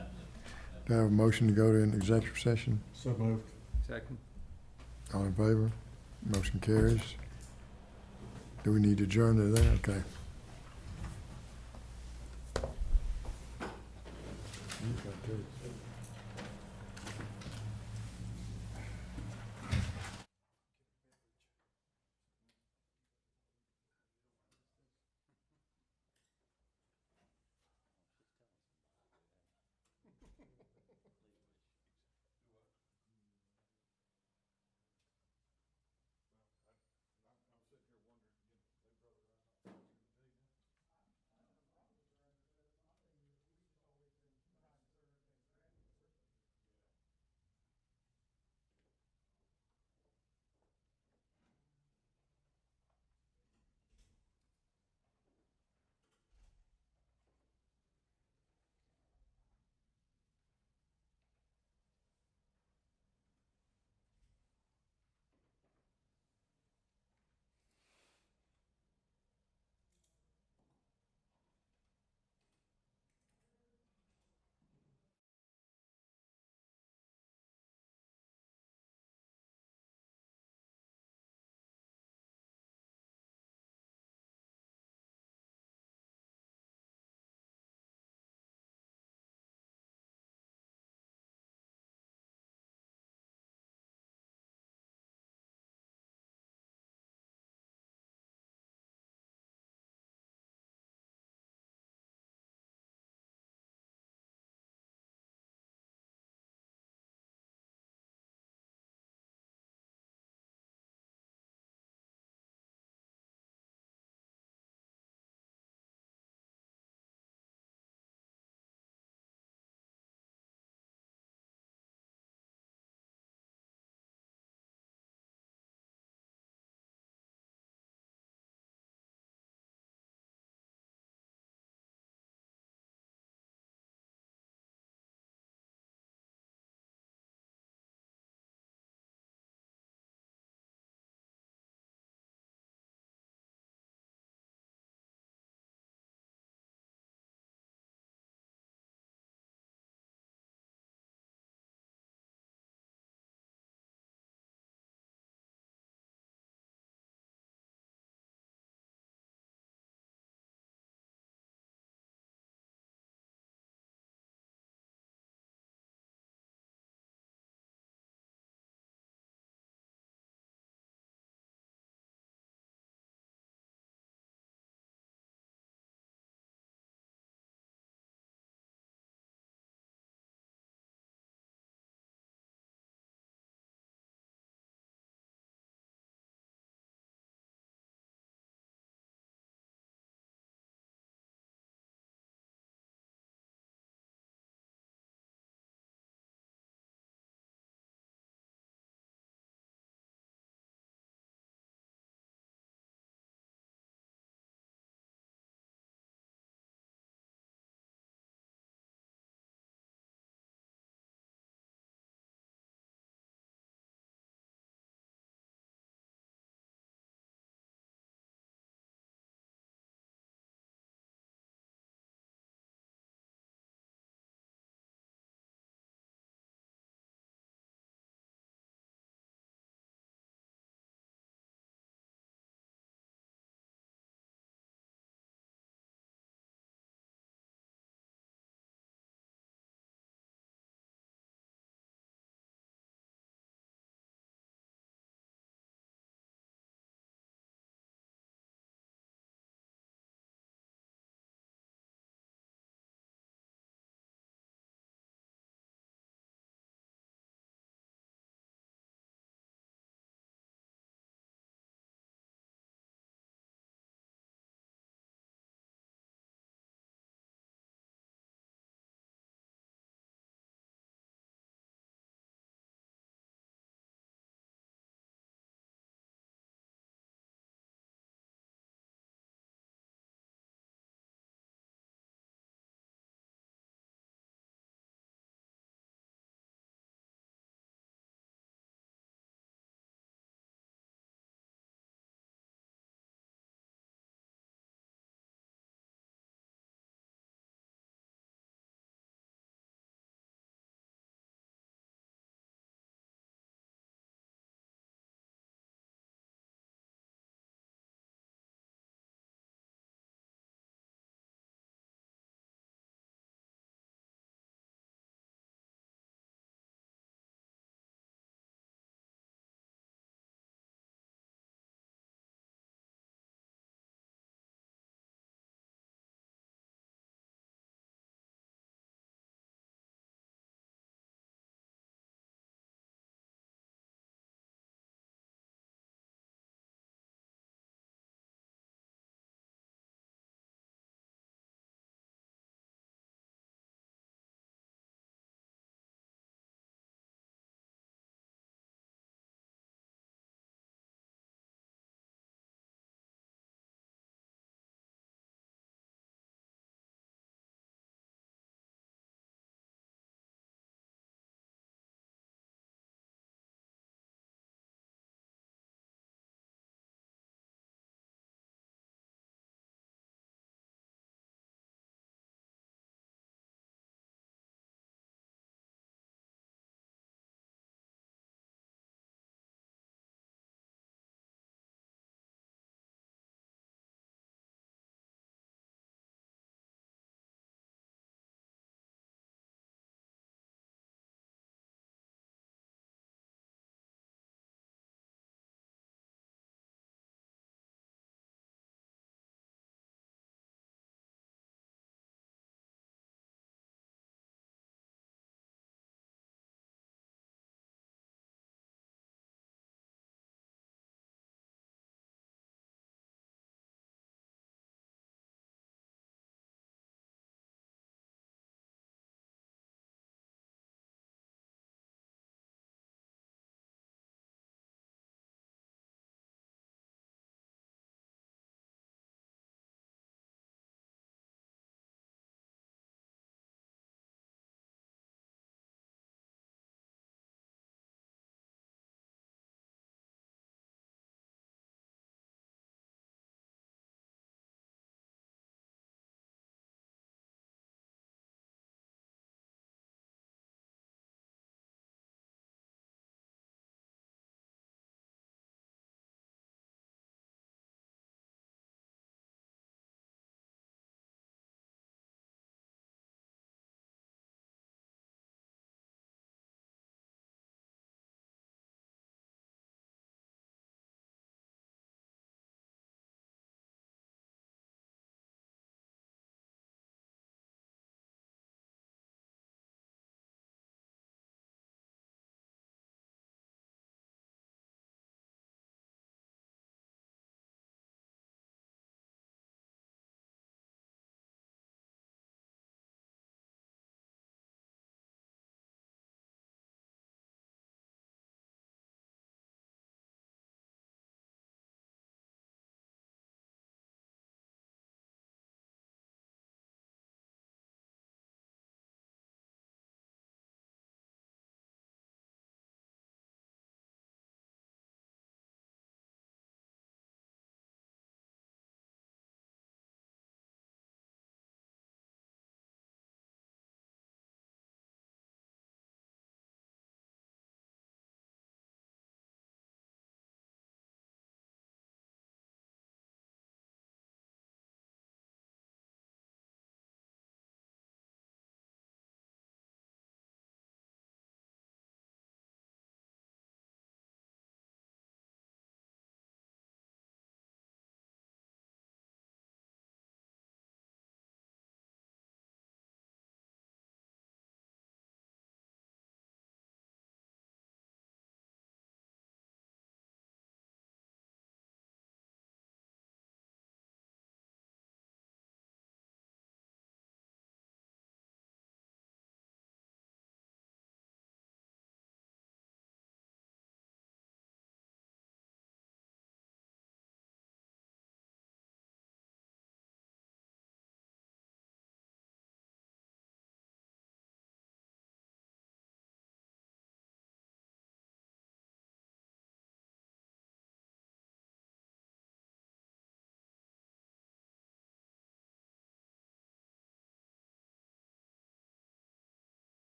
Do I have a motion to go to an executive session? So moved. Second. All in favor? Motion carries. Do we need to adjourn to that? Okay.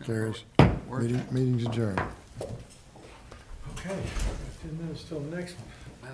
carries. Meeting's adjourned. Okay, 10 minutes till the next one.